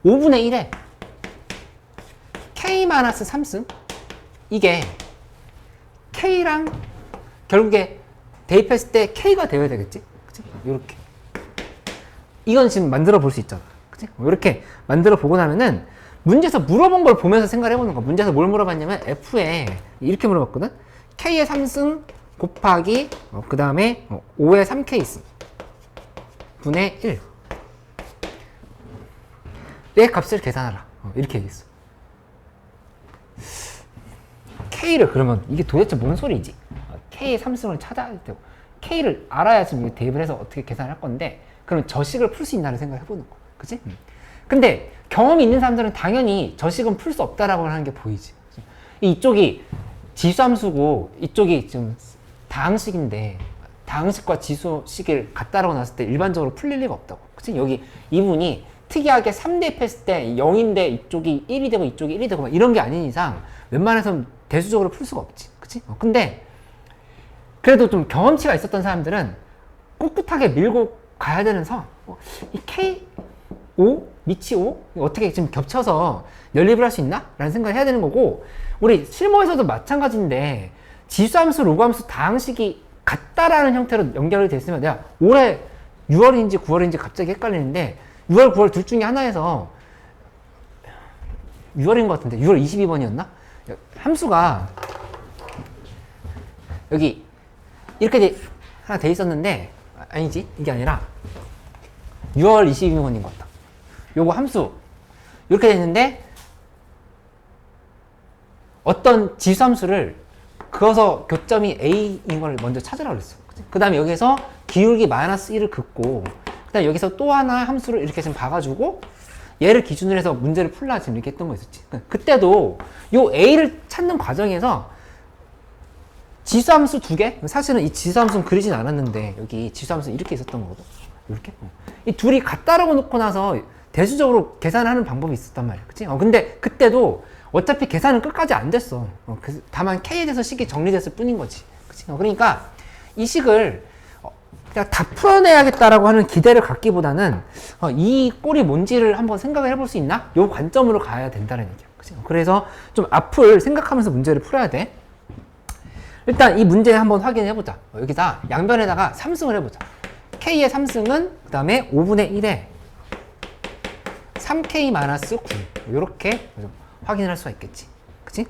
5분의 1에 k-3승 이게 k랑 결국에 대입했을 때 k가 되어야 되겠지? 그치? 요렇게 이건 지금 만들어 볼 수 있잖아. 그치? 이렇게 만들어 보고 나면은 문제에서 물어본 걸 보면서 생각을 해보는 거야. 문제에서 뭘 물어봤냐면 f에 이렇게 물어봤거든. k의 3승 곱하기 그 다음에 5의 3k승 분의 1 의 값을 계산하라. 이렇게 얘기했어. K를 그러면 이게 도대체 뭔 소리지? K의 삼승을 찾아야 되고 K를 알아야지 이게 대입을 해서 어떻게 계산할 건데 그럼 저식을 풀 수 있나를 생각해 보는 거. 그치? 근데 경험이 있는 사람들은 당연히 저식은 풀 수 없다라고 하는 게 보이지. 이쪽이 지수함수고 이쪽이 지금 다항식인데 다항식과 지수식을 갖다라고 놨을 때 일반적으로 풀릴 리가 없다고. 그치? 여기 이분이 특이하게 3 대입했을 때 0인데 이쪽이 1이 되고 이쪽이 1이 되고 막 이런 게 아닌 이상 웬만해서는 대수적으로 풀 수가 없지. 그치? 근데 그래도 좀 경험치가 있었던 사람들은 꿋꿋하게 밀고 가야 되는 상황. 이 K5? 미치 5? 어떻게 지금 겹쳐서 연립을 할 수 있나? 라는 생각을 해야 되는 거고 우리 실무에서도 마찬가지인데 지수함수, 로그함수 다항식이 같다라는 형태로 연결이 됐으면 내가 올해 6월인지 9월인지 갑자기 헷갈리는데 6월, 9월 둘 중에 하나에서 6월인 것 같은데 6월 22번이었나? 함수가 여기 이렇게 하나 돼 있었는데 아니지 이게 아니라 6월 22번인 것 같다. 요거 함수 이렇게 돼 있는데 어떤 지수함수를 그어서 교점이 A인 걸 먼저 찾으라고 그랬어. 그 다음에 여기서 기울기 마이너스 1을 긋고 그 다음에 여기서 또 하나 함수를 이렇게 좀 봐가지고 얘를 기준으로 해서 문제를 풀라 지금 이렇게 했던 거 있었지. 그때도 요 A를 찾는 과정에서 지수함수 두 개? 사실은 이 지수함수는 그리진 않았는데 여기 지수함수는 이렇게 있었던 거거든. 이렇게. 이 둘이 같다라고 놓고 나서 대수적으로 계산하는 방법이 있었단 말이야. 그치? 근데 그때도 어차피 계산은 끝까지 안 됐어. 다만 K에 대해서 식이 정리됐을 뿐인 거지. 그치? 그러니까 이 식을 그냥 다 풀어내야겠다라고 하는 기대를 갖기보다는 이 꼴이 뭔지를 한번 생각을 해볼 수 있나? 요 관점으로 가야 된다는 얘기야. 그치? 그래서 좀 앞을 생각하면서 문제를 풀어야 돼. 일단 이 문제 한번 확인해보자. 여기다 양변에다가 3승을 해보자. K의 3승은 그 다음에 5분의 1에 3K-9 이렇게 확인을 할 수가 있겠지. 그치?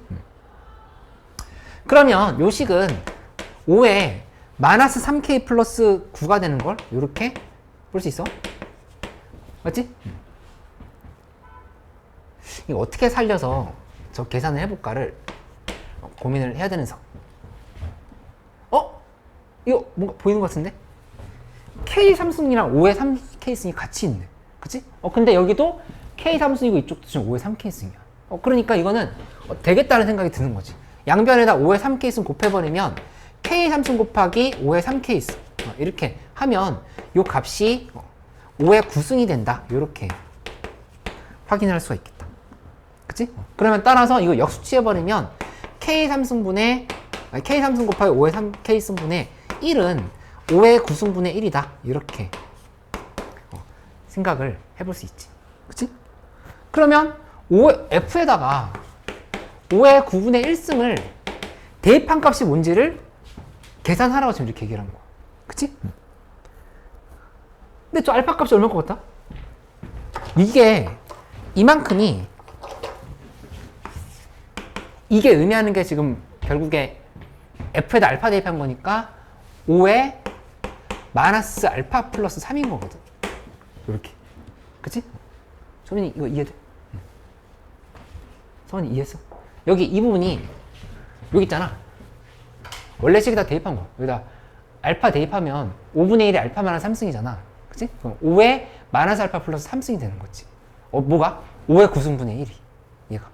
그러면 요 식은 5에 마이너스 3K 플러스 9가 되는 걸 이렇게 볼 수 있어. 맞지? 이거 어떻게 살려서 저 계산을 해볼까를 고민을 해야 되는 상. 이거 뭔가 보이는 것 같은데? K 삼승이랑 5의 3K 승이 같이 있네. 그치? 근데 여기도 K 삼승이고 이쪽도 지금 5의 3K 승이야. 그러니까 이거는 되겠다는 생각이 드는 거지. 양변에다 5의 3K 승 곱해버리면 K 삼승 곱하기 5의 3K 승 이렇게 하면 요 값이 5의 9승이 된다. 이렇게 확인할 수가 있겠다. 그치? 그러면 따라서 이거 역수치해버리면 K 삼승분의 K 삼승 곱하기 5의 3K 승분의 1은 5의 9승분의 1이다. 이렇게 생각을 해볼 수 있지. 그치? 그러면 F에다가 5의 9분의 1승을 대입한 값이 뭔지를 계산하라고 지금 이렇게 얘기를 한 거야. 그치? 근데 저 알파 값이 얼마일 것 같다? 이게 이만큼이 이게 의미하는 게 지금 결국에 F에다 알파 대입한 거니까 5에 마이너스 알파 플러스 3인 거거든. 이렇게. 그치? 소민이 이거 이해돼? 서원이 이해했어? 여기 이 부분이 여기 있잖아. 원래 식에다 대입한 거. 여기다 알파 대입하면 5분의 1의 알파 마이너스 3승이잖아. 그치? 그럼 5에 마이너스 알파 플러스 3승이 되는 거지. 뭐가? 5의 9승분의 1이. 얘가.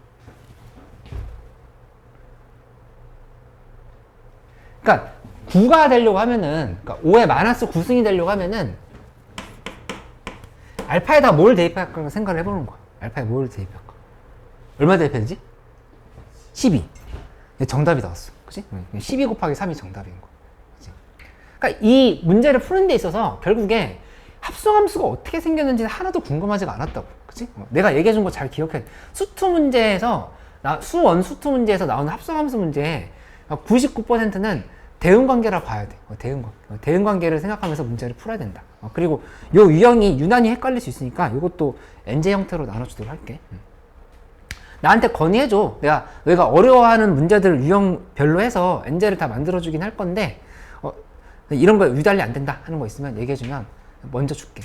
그러니까 9가 되려고 하면은, 그러니까 5의 마이너스 9승이 되려고 하면은 알파에다 뭘 대입할까 생각을 해보는 거야. 알파에 뭘 대입할까? 얼마 대입해야 되지? 12. 정답이 나왔어. 그치? 12 곱하기 3이 정답인 거. 그치? 그러니까 이 문제를 푸는 데 있어서 결국에 합성함수가 어떻게 생겼는지 하나도 궁금하지가 않았다고. 그치? 내가 얘기해준 거 잘 기억해. 수투 문제에서, 수원 수투 문제에서 나오는 합성함수 문제 99%는 대응관계라 봐야 돼. 대응관계를 생각하면서 문제를 풀어야 된다. 그리고 요 유형이 유난히 헷갈릴 수 있으니까 이것도 NJ 형태로 나눠주도록 할게. 나한테 건의해줘. 내가 어려워하는 문제들을 유형별로 해서 NJ를 다 만들어주긴 할 건데 이런 거 유달리 안 된다 하는 거 있으면 얘기해주면 먼저 줄게.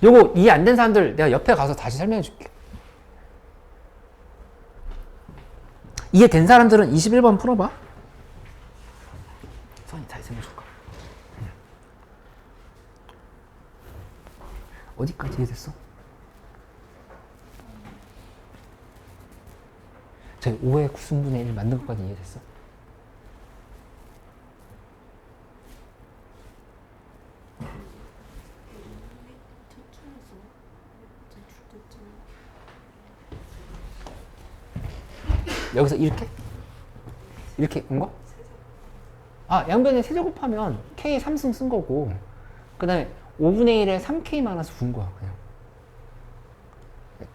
요거 이해 안 된 사람들 내가 옆에 가서 다시 설명해 줄게. 이해된 사람들은 21번 풀어봐. 선이 잘 생겨줄까? 어디까지 이해됐어? 저희 5의 9승분의 1 만든 것까지 이해됐어? 여기서 이렇게? 이렇게 온 거? 아, 양변에 세제곱하면 K 3승 쓴 거고, 그 다음에 5분의 1에 3K 많아서 준 거야, 그냥.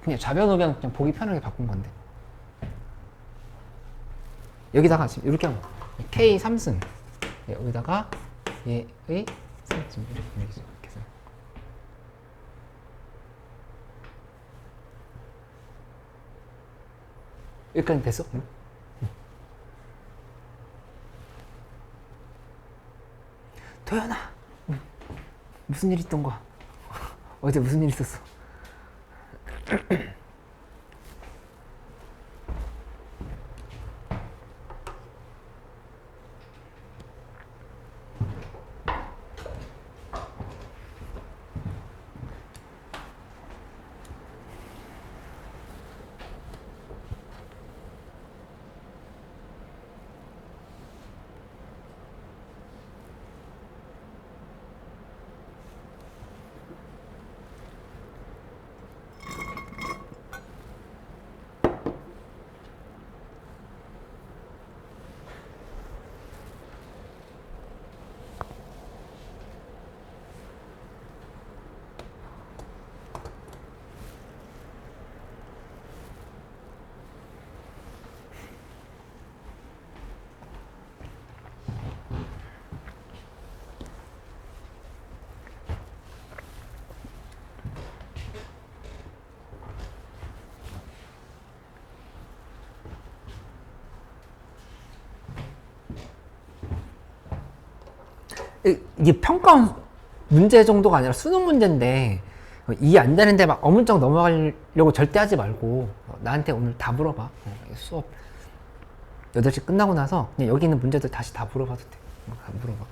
그냥 좌변, 우변 그냥 보기 편하게 바꾼 건데. 여기다가 지금 이렇게 하면 K 3승. 여기다가 얘의 3승. 이렇게 해서. 여기까지 됐어? 응? 도연아, 무슨 일 있던 거야? 어제 무슨 일 있었어? 이게 평가 문제 정도가 아니라 수능 문제인데 이해 안 되는데 막 어물쩍 넘어가려고 절대 하지 말고 나한테 오늘 다 물어봐. 수업 8시 끝나고 나서 그냥 여기 있는 문제들 다시 다 물어봐도 돼. 다 물어봐.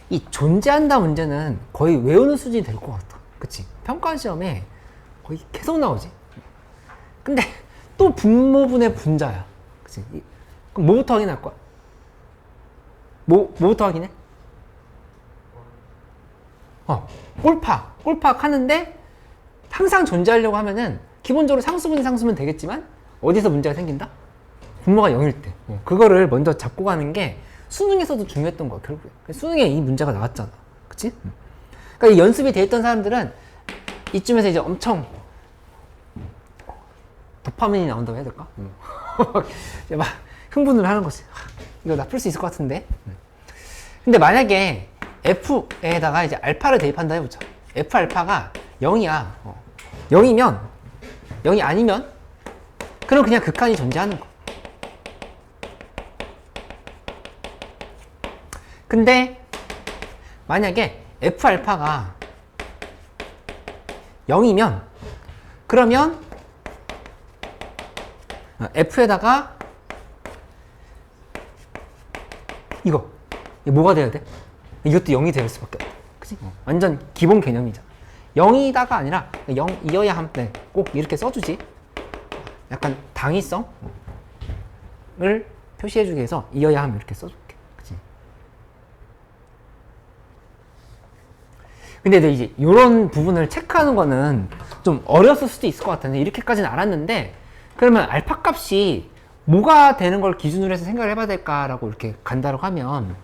이 존재한다 문제는 거의 외우는 수준이 될 것 같아. 그치? 평가 시험에 거의 계속 나오지. 근데 또 분모분의 분자야. 그치? 그럼 뭐부터 확인할 거야? 뭐부터 확인해? 꼴팍 하는데 항상 존재하려고 하면은 기본적으로 상수분의 상수면 되겠지만 어디서 문제가 생긴다? 분모가 0일 때. 그거를 먼저 잡고 가는 게 수능에서도 중요했던 거야, 결국에. 수능에 이 문제가 나왔잖아. 그치? 그러니까 이 연습이 돼 있던 사람들은 이쯤에서 이제 엄청 도파민이 나온다고 해야 될까? 이제 막 흥분을 하는 거지. 이거 나 풀 수 있을 것 같은데? 근데 만약에 F에다가 이제 알파를 대입한다 해보자. F 알파가 0이야. 0이면, 0이 아니면, 그럼 그냥 극한이 존재하는 거야. 근데 만약에 F 알파가 0이면 그러면 F에다가 이거 뭐가 돼야 돼? 이것도 0이 될 수밖에 없어. 그치? 완전 기본 개념이잖아. 0이다가 아니라 0이어야 하면 꼭 이렇게 써주지. 약간 당위성을 표시해주기 위해서 이어야 하면 이렇게 써줄게. 그치? 근데 이제 이런 부분을 체크하는 거는 좀 어려웠을 수도 있을 것 같은데 이렇게까지는 알았는데 그러면 알파 값이 뭐가 되는 걸 기준으로 해서 생각을 해봐야 될까라고 이렇게 간다고 하면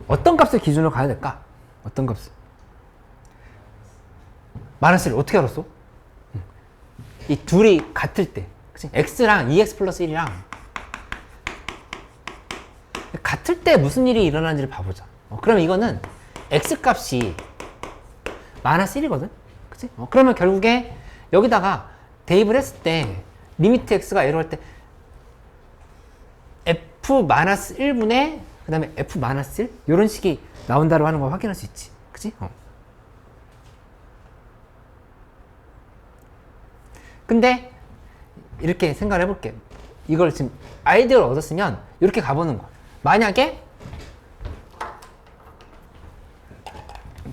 어떤 값을 기준으로 가야 될까? 어떤 값을? 마이너스 1 어떻게 알았어? 이 둘이 같을 때 그치? x랑 2x 플러스 1이랑 같을 때 무슨 일이 일어나는지를 봐보자. 그러면 이거는 x 값이 마이너스 1이거든? 그치? 그러면 결국에 여기다가 대입을 했을 때 리미트 x가 에러 할 때 f 마이너스 1분의 그 다음에 f 마이너스 1 이런 식이 나온다고 하는 걸 확인할 수 있지. 그치? 근데 이렇게 생각을 해볼게. 이걸 지금 아이디어를 얻었으면 이렇게 가보는 거야. 만약에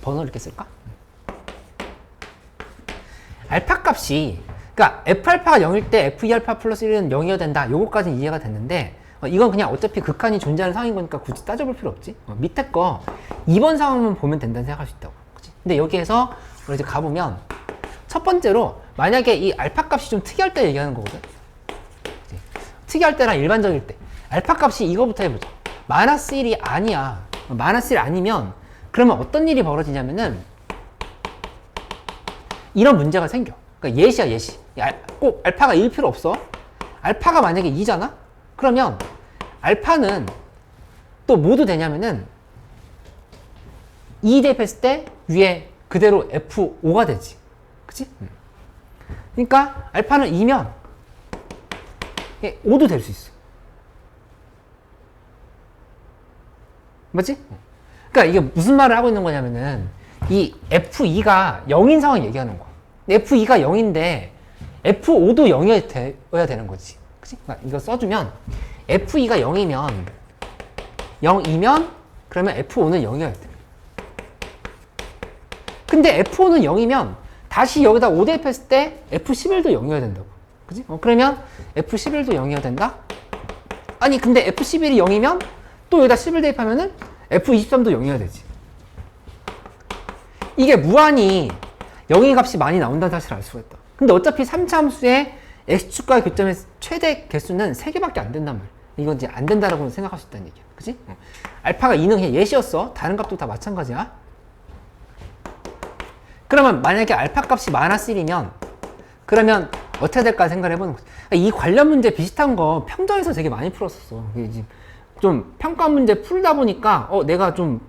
번호를 이렇게 쓸까? 알파 값이 그러니까 F알파가 0일 때 F2알파 플러스 1은 0이어야 된다. 요거까지는 이해가 됐는데 이건 그냥 어차피 극한이 존재하는 상황인 거니까 굳이 따져볼 필요 없지. 밑에 거 2번 상황만 보면 된다는 생각할 수 있다고. 그치? 근데 여기에서 우리 이제 가보면 첫 번째로 만약에 이 알파 값이 좀 특이할 때 얘기하는 거거든. 그치? 특이할 때랑 일반적일 때 알파 값이 이거부터 해보자. 마이너스 1이 아니야. 마이너스 1 아니면 그러면 어떤 일이 벌어지냐면은 이런 문제가 생겨. 그러니까 예시야 예시. 꼭 알파가 1일 필요 없어. 알파가 만약에 2잖아? 그러면 알파는 또 뭐도 되냐면은 2 대입했을 때 위에 그대로 F5가 되지. 그치? 그러니까 알파는 2면 5도 될 수 있어. 맞지? 그러니까 이게 무슨 말을 하고 있는 거냐면은 이 F2가 0인 상황 얘기하는 거야. F2가 0인데 F5도 0이어야 되는 거지. 그치? 그러니까 이거 써주면 F2가 0이면 그러면 F5는 0이어야 돼. 근데 F5는 0이면 다시 여기다 5 대입했을 때 F11도 0이어야 된다고. 그치? 그러면 F11도 0이어야 된다? 아니 근데 F11이 0이면 또 여기다 11 대입하면은 F23도 0이어야 되지. 이게 무한히 0의 값이 많이 나온다는 사실을 알 수가 있다. 근데 어차피 3차 함수의 x축과의 교점의 최대 개수는 3개밖에 안 된단 말이야. 이건 이제 안 된다라고 생각할 수 있다는 얘기야. 그치? 알파가 2는 그냥 예시였어. 다른 값도 다 마찬가지야. 그러면 만약에 알파 값이 마이너스 1이면 그러면 어떻게 될까 생각을 해보는 거지. 이 관련 문제 비슷한 거 평정에서 되게 많이 풀었었어. 이게 좀 평가 문제 풀다 보니까 내가 좀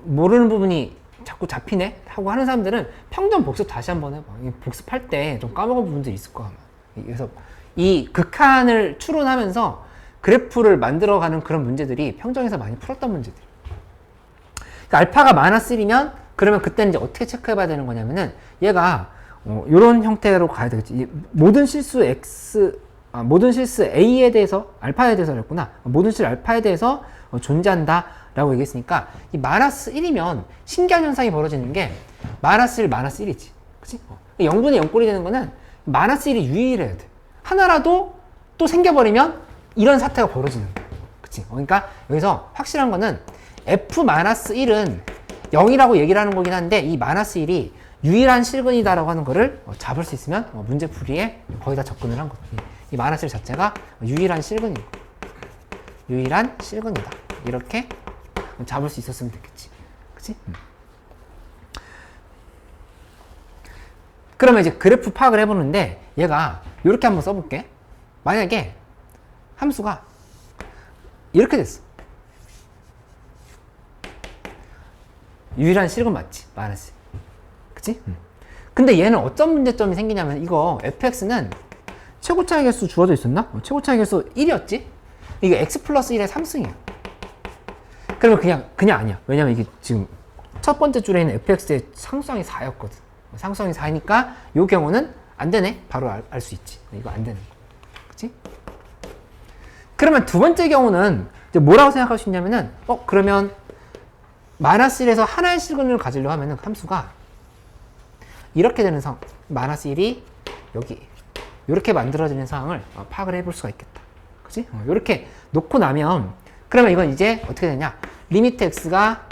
모르는 부분이 자꾸 잡히네? 하고 하는 사람들은 평점 복습 다시 한번 해봐. 복습할 때 좀 까먹은 부분들이 있을 거야. 그래서 이 극한을 추론하면서 그래프를 만들어가는 그런 문제들이 평정에서 많이 풀었던 문제들. 그러니까 알파가 마이너스 1이면 그러면 그때는 이제 어떻게 체크해봐야 되는 거냐면은 얘가 이런 형태로 가야 되겠지. 모든 실수 A에 대해서 알파에 대해서 그랬구나. 모든 실수 알파에 대해서 존재한다 라고 얘기했으니까 이 마이너스 1이면 신기한 현상이 벌어지는 게 마이너스 1, 마이너스 1이지. 그치? 0분의 0꼴이 되는 거는 마이너스 1이 유의해야 돼. 하나라도 또 생겨버리면 이런 사태가 벌어지는 거야. 그치? 그러니까 여기서 확실한 거는 F-1은 0이라고 얘기를 하는 거긴 한데 이 마이너스 1이 유일한 실근이다라고 하는 거를 잡을 수 있으면 문제 풀이에 거의 다 접근을 한 거야. 이 마이너스 1 자체가 유일한 실근인 거야. 유일한 실근이다. 이렇게 잡을 수 있었으면 됐겠지. 그치? 그러면 이제 그래프 파악을 해보는데 얘가 이렇게 한번 써볼게. 만약에 함수가 이렇게 됐어. 유일한 실근 맞지? 마이너스. 그치? 근데 얘는 어떤 문제점이 생기냐면 이거 fx는 최고차의 개수 주어져 있었나? 최고차의 개수 1이었지? 이게 x 플러스 1의 3승이야. 그러면 그냥 아니야. 왜냐면 이게 지금 첫 번째 줄에 있는 fx의 상수항이 4였거든. 상수항이 4니까 이 경우는 안 되네. 바로 알 수 있지. 이거 안 되는 거. 그치? 그러면 두 번째 경우는 이제 뭐라고 생각할 수 있냐면은 그러면 마이너스 1에서 하나의 실근을 가지려 하면은 함수가 이렇게 되는 상황. 마이너스 1이 여기 이렇게 만들어지는 상황을 파악을 해볼 수가 있겠다. 그치? 이렇게 놓고 나면 그러면 이건 이제 어떻게 되냐? 리미트 x가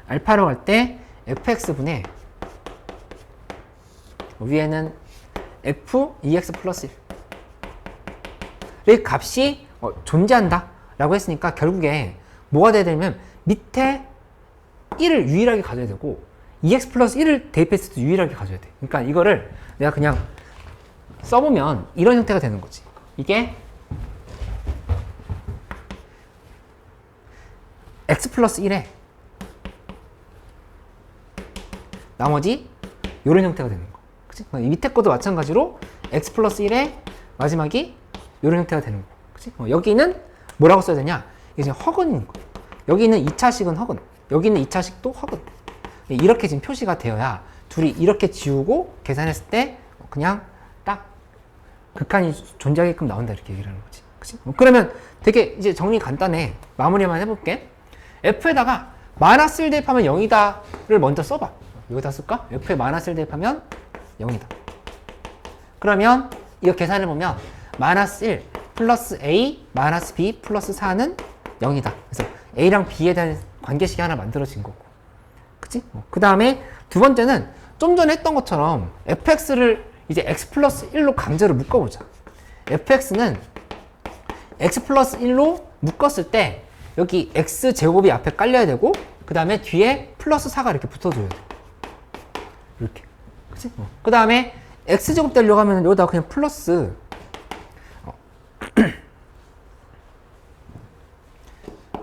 알파로 갈 때 fx분의 위에는 f 2x 플러스 1의 값이 존재한다 라고 했으니까 결국에 뭐가 돼야 되냐면 밑에 1을 유일하게 가져야 되고 2x 플러스 1을 대입했을 때 유일하게 가져야 돼. 그러니까 이거를 내가 그냥 써보면 이런 형태가 되는 거지. 이게 x 플러스 1에 나머지 이런 형태가 되는 거. 그치? 이 밑에 것도 마찬가지로 x 플러스 1에 마지막이 이런 형태가 되는 거. 그치? 여기는 뭐라고 써야 되냐? 이게 지금 허근인 거. 여기는 2차식은 허근. 여기는 2차식도 허근. 이렇게 지금 표시가 되어야 둘이 이렇게 지우고 계산했을 때 그냥 딱 극한이 존재하게끔 나온다 이렇게 얘기를 하는 거지. 그치? 그러면 되게 이제 정리 간단해. 마무리만 해볼게. f에다가 마이너스 1 대입하면 0이다를 먼저 써봐. 여기다 쓸까? f에 마이너스 1 대입하면 0이다. 그러면 이거 계산해보면 마이너스 1 플러스 a 마이너스 b 플러스 4는 0이다. 그래서 a랑 b에 대한 관계식이 하나 만들어진 거고. 그치? 그 다음에 두 번째는 좀 전에 했던 것처럼 fx를 이제 x 플러스 1로 강제로 묶어보자. fx는 x 플러스 1로 묶었을 때 여기 x 제곱이 앞에 깔려야 되고 그 다음에 뒤에 플러스 4가 이렇게 붙어줘야 돼. 이렇게. 그치? 그 다음에 x제곱 되려고 하면 여기다가 그냥 플러스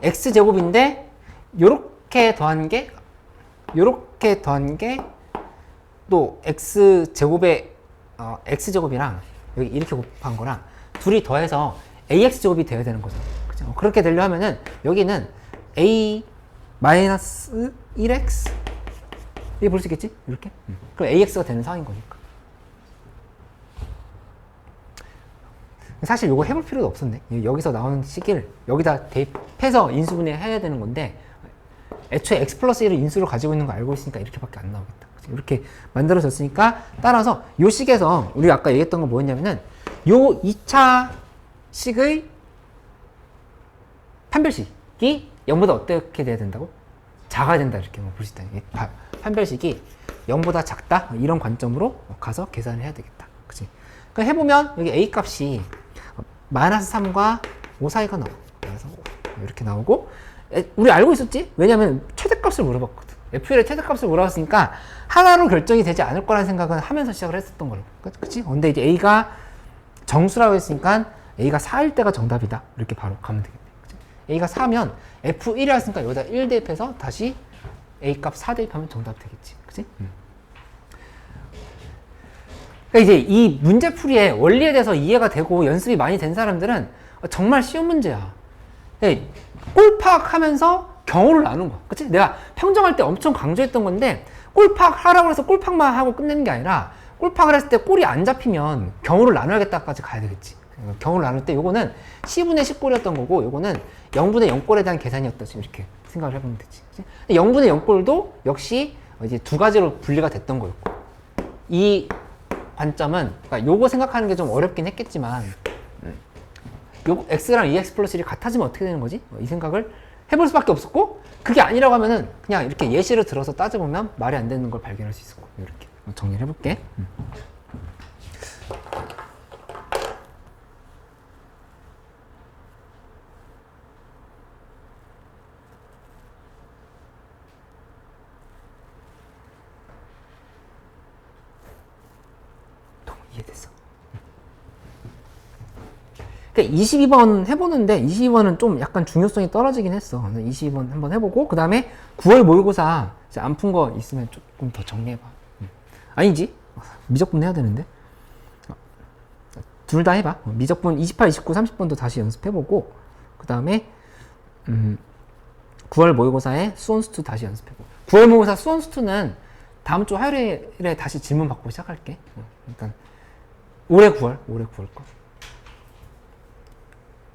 x제곱인데 요렇게 더한 게 또 x제곱에 x제곱이랑 여기 이렇게 곱한 거랑 둘이 더해서 ax제곱이 되어야 되는 거죠. 그죠? 그렇게 되려 하면은 여기는 a 마이너스 1x 이게 볼 수 있겠지? 이렇게? 그럼 ax가 되는 상황인 거니까. 사실 이거 해볼 필요도 없었네. 여기서 나오는 식을 여기다 대입해서 인수분해 해야 되는 건데 애초에 x 플러스 1을 인수로 가지고 있는 거 알고 있으니까 이렇게밖에 안 나오겠다. 이렇게 만들어졌으니까 따라서 요 식에서 우리가 아까 얘기했던 건 뭐였냐면은 요 2차 식의 판별식이 0보다 어떻게 돼야 된다고? 작아야 된다 이렇게 볼 수 있다. 판별식이 0보다 작다 이런 관점으로 가서 계산을 해야 되겠다. 그치? 그러니까 해보면 여기 a 값이 마이너스 3과 5 사이가 나와. 그래서 이렇게 나오고 우리 알고 있었지? 왜냐면 최대값을 물어봤거든. FL의 최대값을 물어봤으니까 하나로 결정이 되지 않을 거라는 생각은 하면서 시작을 했었던 거로. 그치? 근데 이제 A가 정수라고 했으니까 A가 4일 때가 정답이다. 이렇게 바로 가면 되겠네. 그치? A가 4면 F1이라 했으니까 여기다 1 대입해서 다시 A 값 4 대입하면 정답 되겠지. 그치? 그러니까 이제 이 문제풀이의 원리에 대해서 이해가 되고 연습이 많이 된 사람들은 정말 쉬운 문제야. 꼴팍하면서 경우를 나눈 거야. 그치? 내가 평정할 때 엄청 강조했던 건데 꼴팍 하라고 해서 꼴팍만 하고 끝내는 게 아니라 꼴팍을 했을 때 꼴이 안 잡히면 경우를 나눠야겠다까지 가야 되겠지. 경우를 나눌 때 요거는 10분의 10꼴이었던 거고 요거는 0분의 0꼴에 대한 계산이었다. 지금 이렇게 생각을 해보면 되지. 그치? 0분의 0꼴도 역시 이제 두 가지로 분리가 됐던 거였고 이 관점은 그러니까 요거 생각하는 게 좀 어렵긴 했겠지만 요 x랑 2x 플러스 1이 같아지면 어떻게 되는 거지? 이 생각을 해볼 수밖에 없었고 그게 아니라고 하면은 그냥 이렇게 예시를 들어서 따져보면 말이 안 되는 걸 발견할 수 있을 거고 이렇게 정리를 해볼게. 이해됐어. 그러니까 22번 해보는데 22번은 좀 약간 중요성이 떨어지긴 했어. 22번 한번 해보고 그 다음에 9월 모의고사 안 푼 거 있으면 조금 더 정리해봐. 아니지? 미적분 해야 되는데 둘 다 해봐. 미적분 28, 29, 30번도 다시 연습해보고 그 다음에 9월 모의고사에 수원수투 다시 연습해보고 9월 모의고사 수원수투는 다음 주 화요일에 다시 질문 받고 시작할게. 일단 올해 9월 거.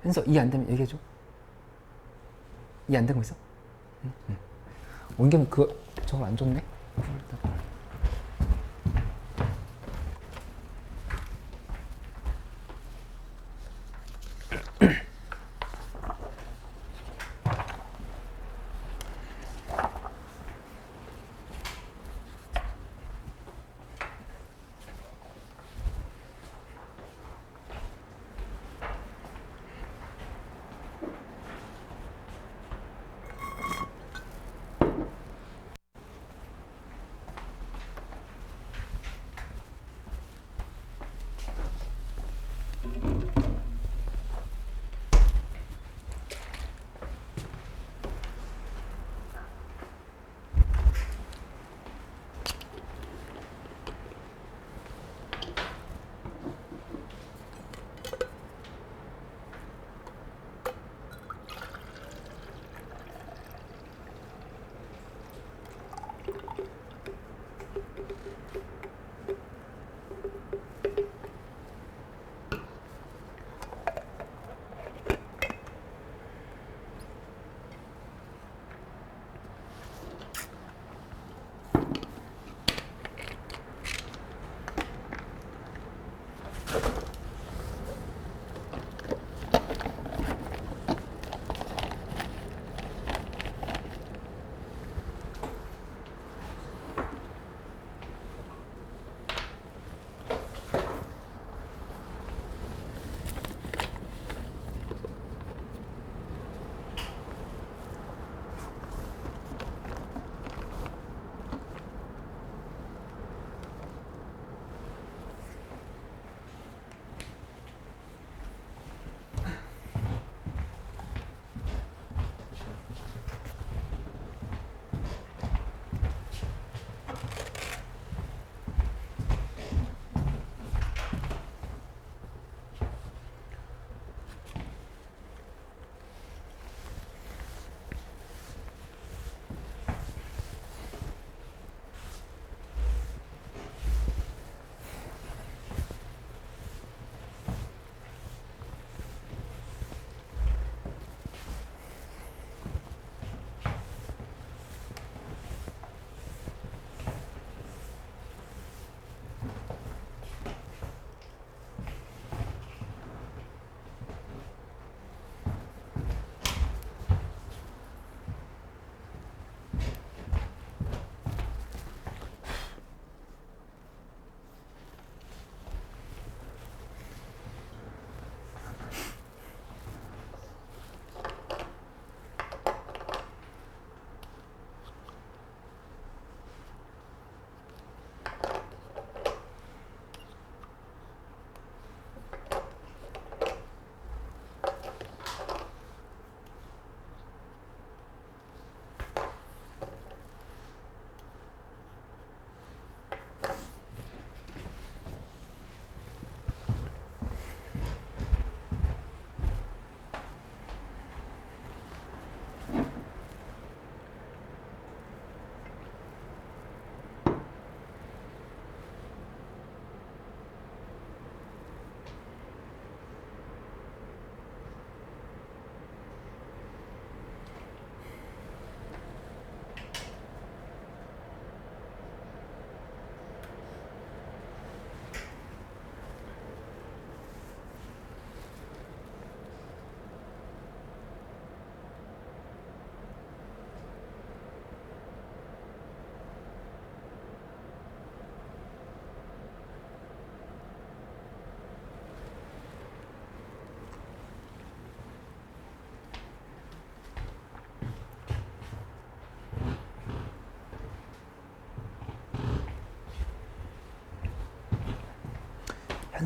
현서 이해 안 되면 얘기해줘. 이해 안 되고 있어? 응. 원겸 저걸 안 줬네?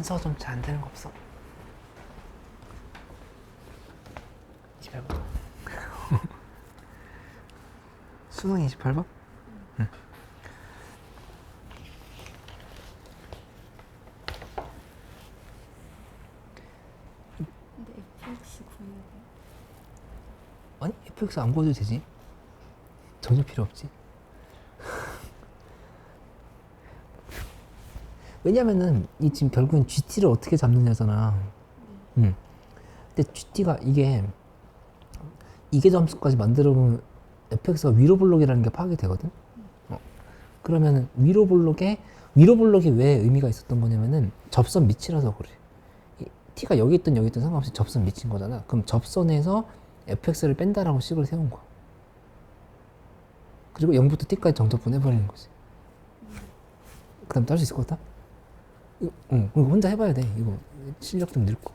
단서 좀 잘 안 되는 거 없어? 28번. 수능 28번? 응. 근데 fx 구해야 돼. 아니 fx 안 구워도 되지. 전혀 필요 없지. 왜냐면은 이 지금 결국엔 GT를 어떻게 잡느냐잖아. 근데 GT가 이게 점수까지 만들어 보면 fx가 위로 볼록이라는 게 파악이 되거든. 그러면은 위로 볼록이 왜 의미가 있었던 거냐면은 접선 밑이라서 그래. t가 여기 있든 여기 있든 상관없이 접선 밑인 거잖아. 그럼 접선에서 fx를 뺀다라고 식을 세운 거야. 그리고 0부터 t까지 정적분 해버리는 거지. 그 다음 또 할 수 있을 것 같아? 이거 혼자 해봐야 돼. 이거 실력 좀 늘고.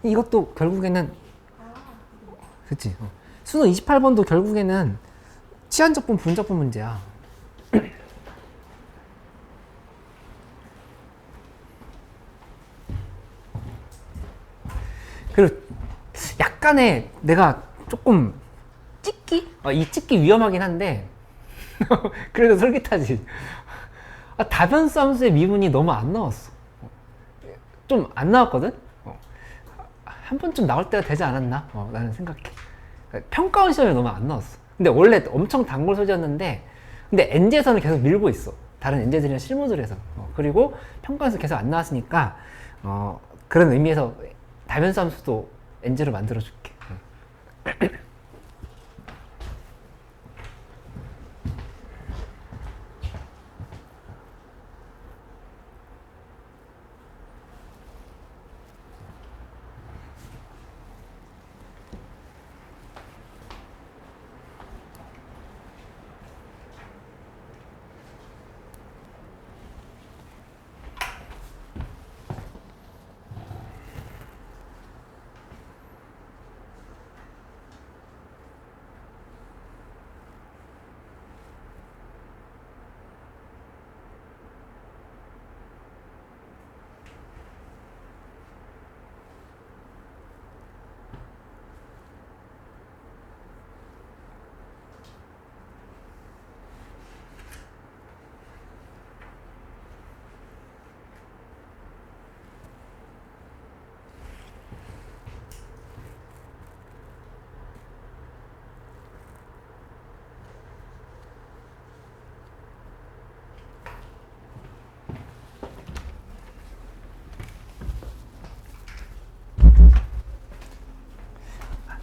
이것도 결국에는 그치. 수능 28번도 결국에는 치환적분, 부분적분 문제야. 그리고 약간의 내가 조금 찍기? 이 찍기 위험하긴 한데 그래도 솔깃하지. 다변수 함수의 미분이 너무 안 나왔어. 좀 안 나왔거든? 한 번쯤 나올 때가 되지 않았나? 나는 생각해. 평가원 시험에 너무 안 나왔어. 근데 원래 엄청 단골 소재였는데 근데 엔제에서는 계속 밀고 있어. 다른 엔제들이나 실무들에서. 그리고 평가원에서 계속 안 나왔으니까 그런 의미에서 다변수 함수도 엔제로 만들어줄게.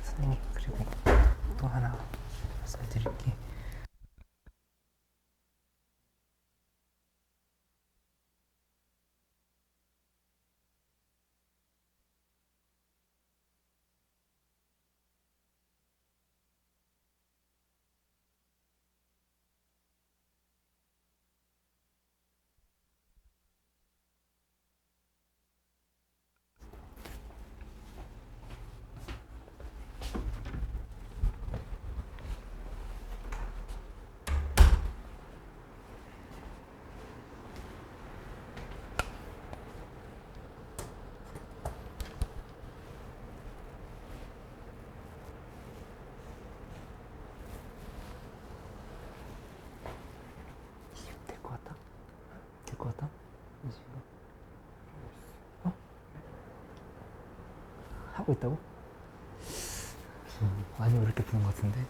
선생님, 그리고 또 하나 말씀드릴게. 될 것 같다? 될 것 같다? 하고 있다고? 많이 어렵게 푸는 것 같은데.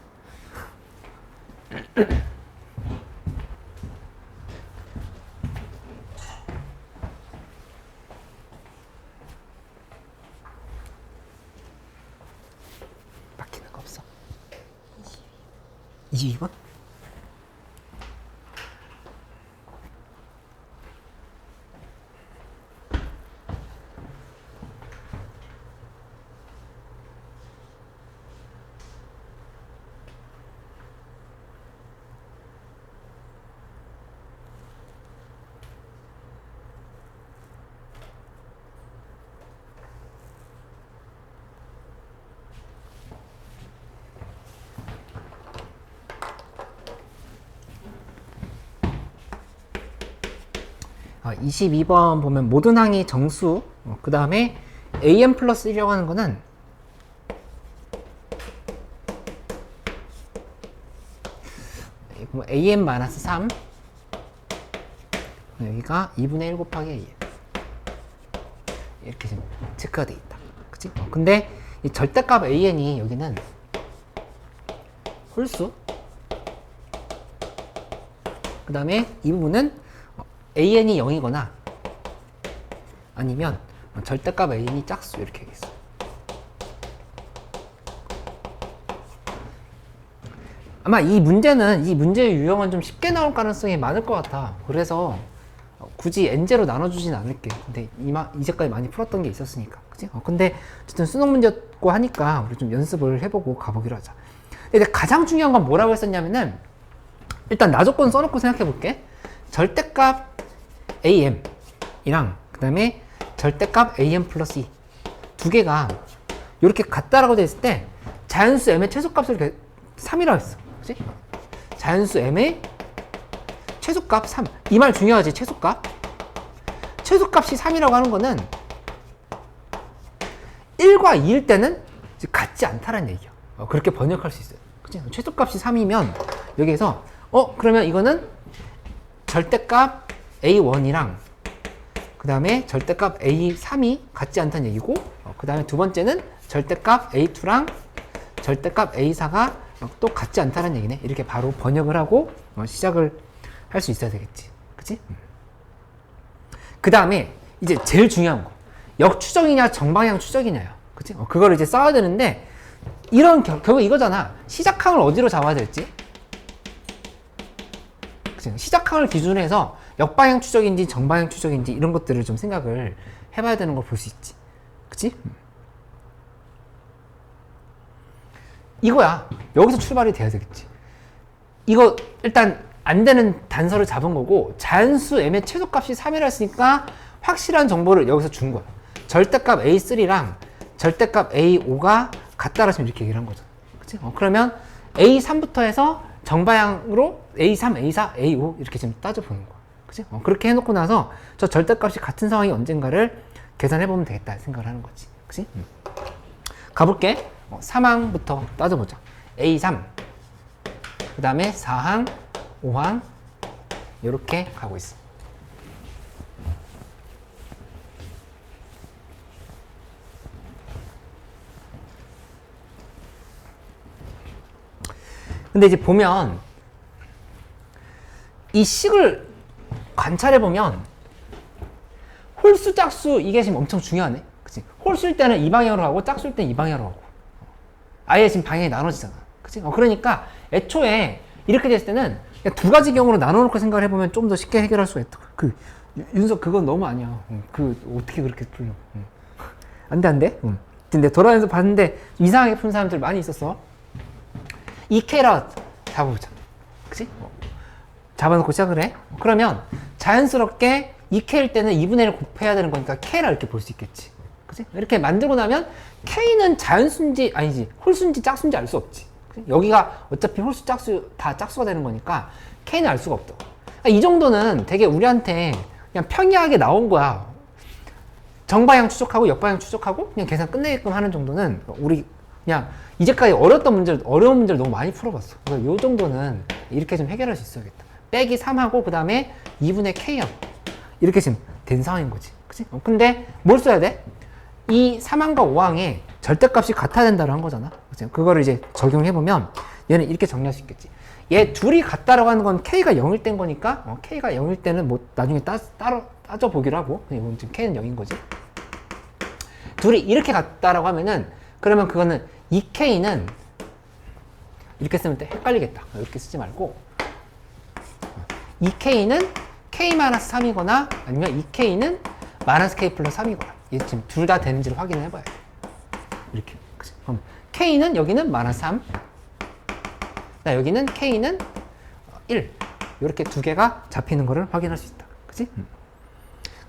막히는 거 없어? 22번? 22번 보면 모든 항이 정수, 그 다음에 am 플러스 1이라고 하는 거는 am 마이너스 3 여기가 2분의 1 곱하기 am 이렇게 지금 체크가 돼 있다. 그치? 근데 이 절대값 an이 여기는 홀수, 그 다음에 이 부분은 an이 0이거나 아니면 절대값 an이 짝수 이렇게 하겠어. 아마 이 문제의 유형은 좀 쉽게 나올 가능성이 많을 것 같아. 그래서 굳이 n제로 나눠주진 않을게. 근데 이제까지 많이 풀었던 게 있었으니까. 그치? 근데 어쨌든 수능 문제고 하니까 우리 좀 연습을 해보고 가보기로 하자. 근데 가장 중요한 건 뭐라고 했었냐면은 일단 나조건 써놓고 생각해 볼게. 절대값 am이랑 그 다음에 절대값 am 플러스 2 두 개가 이렇게 같다라고 돼 있을 때 자연수 m의 최소값을 이렇게 3이라고 했어. 그치? 자연수 m의 최소값 3. 이 말 중요하지, 최소값. 최소값이 3이라고 하는 거는 1과 2일 때는 같지 않다라는 얘기야. 그렇게 번역할 수 있어요. 그치? 최소값이 3이면 여기에서 그러면 이거는 절대값 A1이랑 그 다음에 절대값 A3이 같지 않다는 얘기고, 그 다음에 두 번째는 절대값 A2랑 절대값 A4가 또 같지 않다는 얘기네. 이렇게 바로 번역을 하고 시작을 할 수 있어야 되겠지. 그치? 그 다음에 이제 제일 중요한 거. 역추적이냐 정방향 추적이냐요. 그치? 그거를 이제 써야 되는데 이런 결국 이거잖아. 시작항을 어디로 잡아야 될지. 그치? 시작항을 기준으로 해서 역방향 추적인지 정방향 추적인지 이런 것들을 좀 생각을 해봐야 되는 걸 볼 수 있지. 그치? 이거야. 여기서 출발이 돼야 되겠지. 이거 일단 안 되는 단서를 잡은 거고, 자연수 m의 최소값이 3이라 했으니까 확실한 정보를 여기서 준 거야. 절대값 A3랑 절대값 A5가 같다라 지금 이렇게 얘기를 한 거잖아. 그치? 그러면 A3부터 해서 정방향으로 A3, A4, A5 이렇게 지금 따져보는 거야. 그치? 그렇게 해놓고 나서 저 절대값이 같은 상황이 언젠가를 계산해보면 되겠다 생각을 하는 거지. 그치? 가볼게. 3항부터 따져보자. A3, 그 다음에 4항, 5항 이렇게 가고 있어. 근데 이제 보면 이 식을 관찰해 보면 홀수 짝수 이게 지금 엄청 중요하네. 그치? 홀수일 때는 이 방향으로 가고 짝수일 때는 이 방향으로 가고 아예 지금 방향이 나눠지잖아. 그치? 그러니까 애초에 이렇게 됐을 때는 그냥 두 가지 경우로 나눠놓고 생각을 해보면 좀 더 쉽게 해결할 수가 있다. 윤석 그건 너무 아니야. 어떻게 그렇게 풀려? 안 돼. 근데 돌아다니면서 봤는데 이상하게 푼 사람들 많이 있었어. 2K라 잡아보자. 그치? 잡아놓고 시작을 해. 그러면 자연스럽게 2K일 때는 2분의 1을 곱해야 되는 거니까 K라 이렇게 볼 수 있겠지. 그치? 이렇게 만들고 나면 K는 자연수인지 아니지 홀수인지 짝수인지 알 수 없지. 여기가 어차피 홀수 짝수 다 짝수가 되는 거니까 K는 알 수가 없다. 이 정도는 되게 우리한테 그냥 평이하게 나온 거야. 정방향 추적하고 역방향 추적하고 그냥 계산 끝내게끔 하는 정도는 우리 그냥 이제까지 어려운 문제를 너무 많이 풀어봤어. 그래서 요 정도는 이렇게 좀 해결할 수 있어야겠다. 빼기 3하고 그 다음에 2분의 K하고 이렇게 지금 된 상황인 거지. 그치? 근데 뭘 써야 돼? 이 3항과 5항에 절대값이 같아야 된다는 거잖아. 그치? 그거를 이제 적용해보면 얘는 이렇게 정리할 수 있겠지. 얘 둘이 같다라고 하는 건 K가 0일 땐 거니까 K가 0일 때는 뭐 나중에 따로 따져보기로 하고 이건 지금 K는 0인 거지. 둘이 이렇게 같다라고 하면은 그러면 그거는 2K는 이렇게 쓰면 또 헷갈리겠다. 이렇게 쓰지 말고 2K는 K-3이거나 아니면 2K는 -K 플러스 3이거나 이게 지금 둘 다 되는지를 확인을 해봐야 돼. 이렇게. 그럼 K는 여기는 -3 여기는 K는 1 이렇게 두 개가 잡히는 거를 확인할 수 있다. 그치?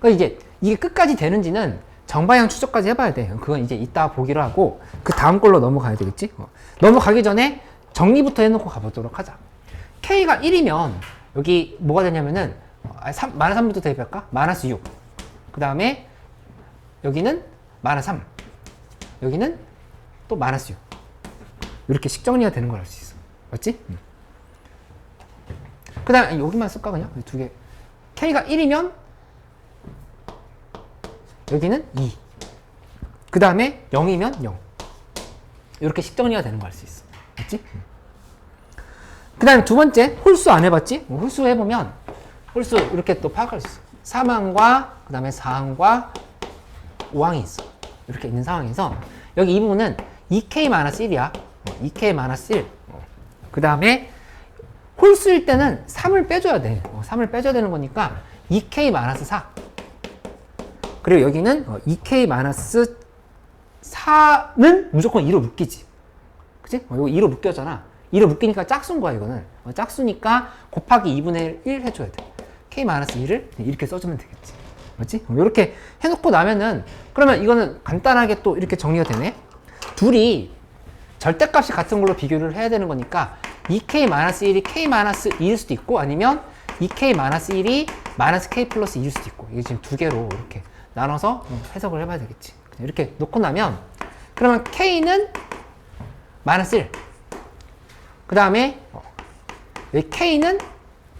그러니까 이게 끝까지 되는지는 정방향 추적까지 해봐야 돼. 그건 이제 이따 보기로 하고 그 다음 걸로 넘어가야 되겠지? 넘어가기 전에 정리부터 해놓고 가보도록 하자. K가 1이면 여기 뭐가 되냐면은 마이너스 3부터 대입할까? 마이너스 6. 그 다음에 여기는 마이너스 3. 여기는 또 마이너스 6. 이렇게 식 정리가 되는 걸 알 수 있어. 맞지? 그 다음에 여기만 쓸까 그냥? 두 개. K가 1이면 여기는 2. 그 다음에 0이면 0. 이렇게 식 정리가 되는 걸 알 수 있어. 맞지? 그 다음에 두 번째, 홀수 안 해봤지? 홀수 해보면, 홀수 이렇게 또 파악할 수 있어. 3항과, 그 다음에 4항과 5항이 있어. 이렇게 있는 상황에서, 여기 이 부분은 2K-1이야. 2K-1. 그 다음에, 홀수일 때는 3을 빼줘야 돼. 3을 빼줘야 되는 거니까, 2K-4. 그리고 여기는 2K-4는 무조건 2로 묶이지. 그치? 이거 2로 묶여잖아. 2로 묶이니까 짝수인 거야, 이거는. 짝수니까 곱하기 2분의 1 해줘야 돼. K-2를 이렇게 써주면 되겠지. 맞지? 이렇게 해놓고 나면은, 그러면 이거는 간단하게 또 이렇게 정리가 되네? 둘이 절대값이 같은 걸로 비교를 해야 되는 거니까 2K-1이 K-2일 수도 있고 아니면 2K-1이 마이너스 K 플러스 2일 수도 있고 이게 지금 두 개로 이렇게 나눠서 해석을 해봐야 되겠지. 이렇게 놓고 나면 그러면 K는 마이너스 1. 그 다음에 여기 K는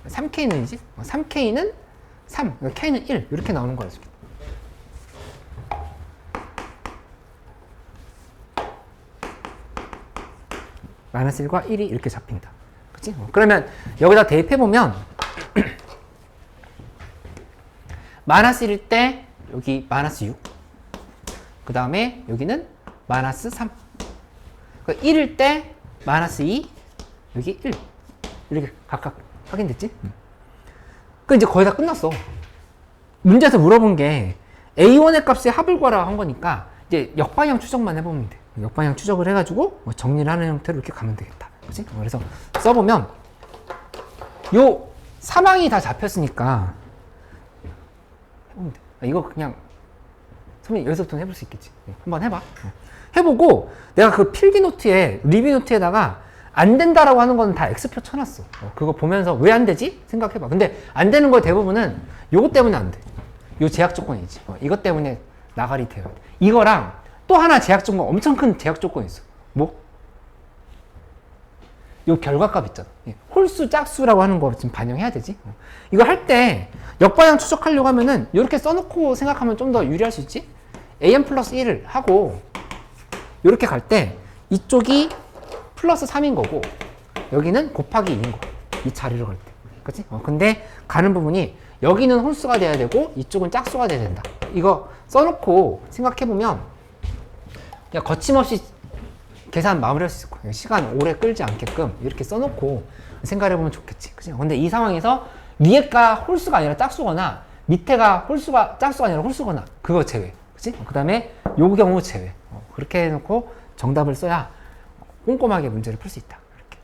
3K는이지? 3K는 3. K는 1. 이렇게 나오는 거야. 마이너스 1과 1이 이렇게 잡힌다. 그치? 그러면 여기다 대입해보면 마이너스 1일 때 여기 마이너스 6. 그 다음에 여기는 마이너스 3. 1일 때 마이너스 2. 여기 1. 이렇게 각각 확인됐지? 그 이제 거의 다 끝났어. 문제에서 물어본 게 A1의 값의 합을 구하라 한 거니까 이제 역방향 추적만 해보면 돼. 역방향 추적을 해가지고 정리를 하는 형태로 이렇게 가면 되겠다. 그치? 그래서 써보면 요 사망이 다 잡혔으니까 해보면 돼. 이거 그냥 선생님 여기서부터 해볼 수 있겠지. 한번 해봐. 해보고 내가 그 필기 노트에 리뷰 노트에다가 안 된다라고 하는 건 다 X표 쳐놨어. 그거 보면서 왜 안 되지? 생각해봐. 근데 안 되는 거 대부분은 요거 때문에 안 돼. 요 제약 조건이지. 이것 때문에 나가리 돼요. 이거랑 또 하나 제약 조건, 엄청 큰 제약 조건이 있어. 뭐? 요 결과값 있잖아. 홀수, 짝수라고 하는 거 지금 반영해야 되지. 이거 할 때 역방향 추적하려고 하면은 이렇게 써놓고 생각하면 좀 더 유리할 수 있지. an 플러스 1을 하고 이렇게 갈 때 이쪽이 플러스 3인 거고 여기는 곱하기 2인 거. 이 자리로 갈 때. 그치? 근데 가는 부분이 여기는 홀수가 돼야 되고 이쪽은 짝수가 돼야 된다. 이거 써놓고 생각해보면 그냥 거침없이 계산 마무리할 수 있을 거예요. 시간 오래 끌지 않게끔 이렇게 써놓고 생각해보면 좋겠지. 그치? 근데 이 상황에서 위에가 홀수가 아니라 짝수거나 밑에가 홀수가 짝수가 아니라 홀수거나 그거 제외. 그치? 그 다음에 요 경우 제외. 그렇게 해놓고 정답을 써야 꼼꼼하게 문제를 풀 수 있다. 이렇게.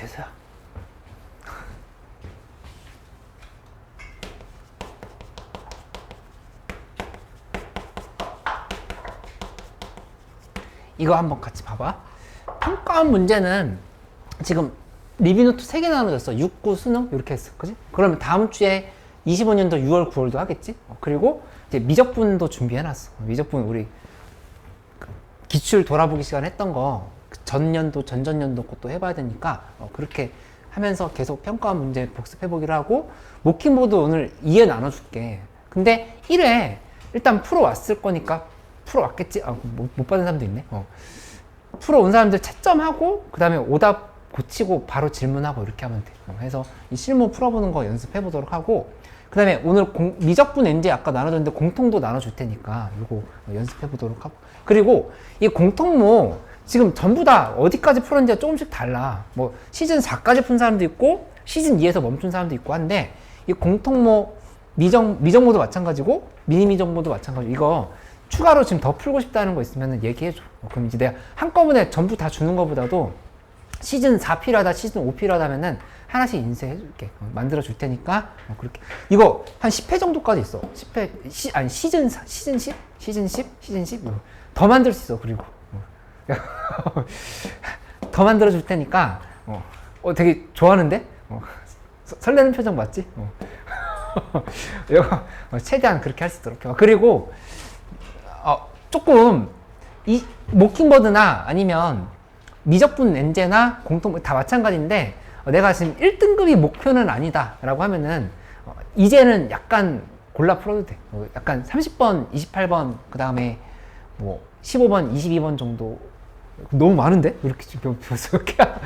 됐어요. 이거 한번 같이 봐봐. 평가원 문제는 지금 리뷰노트 3개 나눠졌어. 6, 9, 수능 이렇게 했어. 그지? 그러면 다음 주에 25년도 6월, 9월도 하겠지? 그리고 이제 미적분도 준비해놨어. 미적분 우리 기출 돌아보기 시간 했던 거 전년도, 전전년도 것도 해봐야 되니까 그렇게 하면서 계속 평가원 문제 복습해보기로 하고 모킹보드 오늘 2회 나눠줄게. 근데 1회 일단 풀어왔을 거니까 풀어왔겠지? 못 받은 사람도 있네. 풀어온 사람들 채점하고 그 다음에 오답 고치고 바로 질문하고 이렇게 하면 돼. 해서 이 실무 풀어보는 거 연습해보도록 하고 그 다음에 오늘 미적분 NG 아까 나눠줬는데 공통도 나눠줄 테니까 이거 연습해보도록 하고 그리고 이 공통모 지금 전부 다 어디까지 풀었는지가 조금씩 달라. 뭐 시즌 4까지 푼 사람도 있고 시즌 2에서 멈춘 사람도 있고 한데 이 공통모 미적모도 마찬가지고 미니 미적모도 마찬가지고 이거 추가로 지금 더 풀고 싶다는 거 있으면 얘기해줘. 그럼 이제 내가 한꺼번에 전부 다 주는 것보다도 시즌 4 필요하다, 시즌 5 필요하다면은 하나씩 인쇄해줄게. 만들어 줄 테니까 그렇게 이거 한 10회 정도까지 있어. 10회 아니 시즌 4, 시즌 10, 시즌 10, 시즌 10 더 만들 수 있어. 그리고 더 만들어 줄 테니까 되게 좋아하는데 설레는 표정 맞지? 이거 최대한 그렇게 할 수 있도록. 그리고 조금 이 모킹버드나 아니면 미적분 엔제나 공통 다 마찬가지인데 내가 지금 1등급이 목표는 아니다 라고 하면은 이제는 약간 골라 풀어도 돼. 약간 30번, 28번 그 다음에 뭐 15번, 22번 정도 너무 많은데? 이렇게 몇 개야?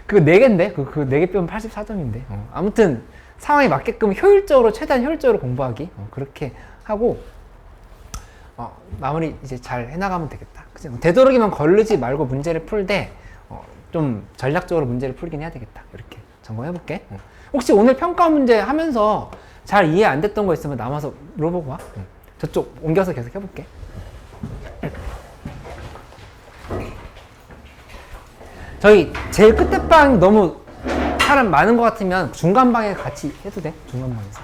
그거 4개인데? 그 4개 빼면 84점인데 아무튼 상황에 맞게끔 효율적으로 최대한 효율적으로 공부하기 그렇게 하고 마무리 이제 잘 해나가면 되겠다. 그치? 되도록이면 거르지 말고 문제를 풀되 좀 전략적으로 문제를 풀긴 해야 되겠다. 이렇게 점검해볼게. 혹시 오늘 평가 문제 하면서 잘 이해 안 됐던 거 있으면 남아서 물어보고 와. 저쪽 옮겨서 계속 해볼게. 저희 제일 끝에 방 너무 사람 많은 것 같으면 중간 방에 같이 해도 돼. 중간 방에서.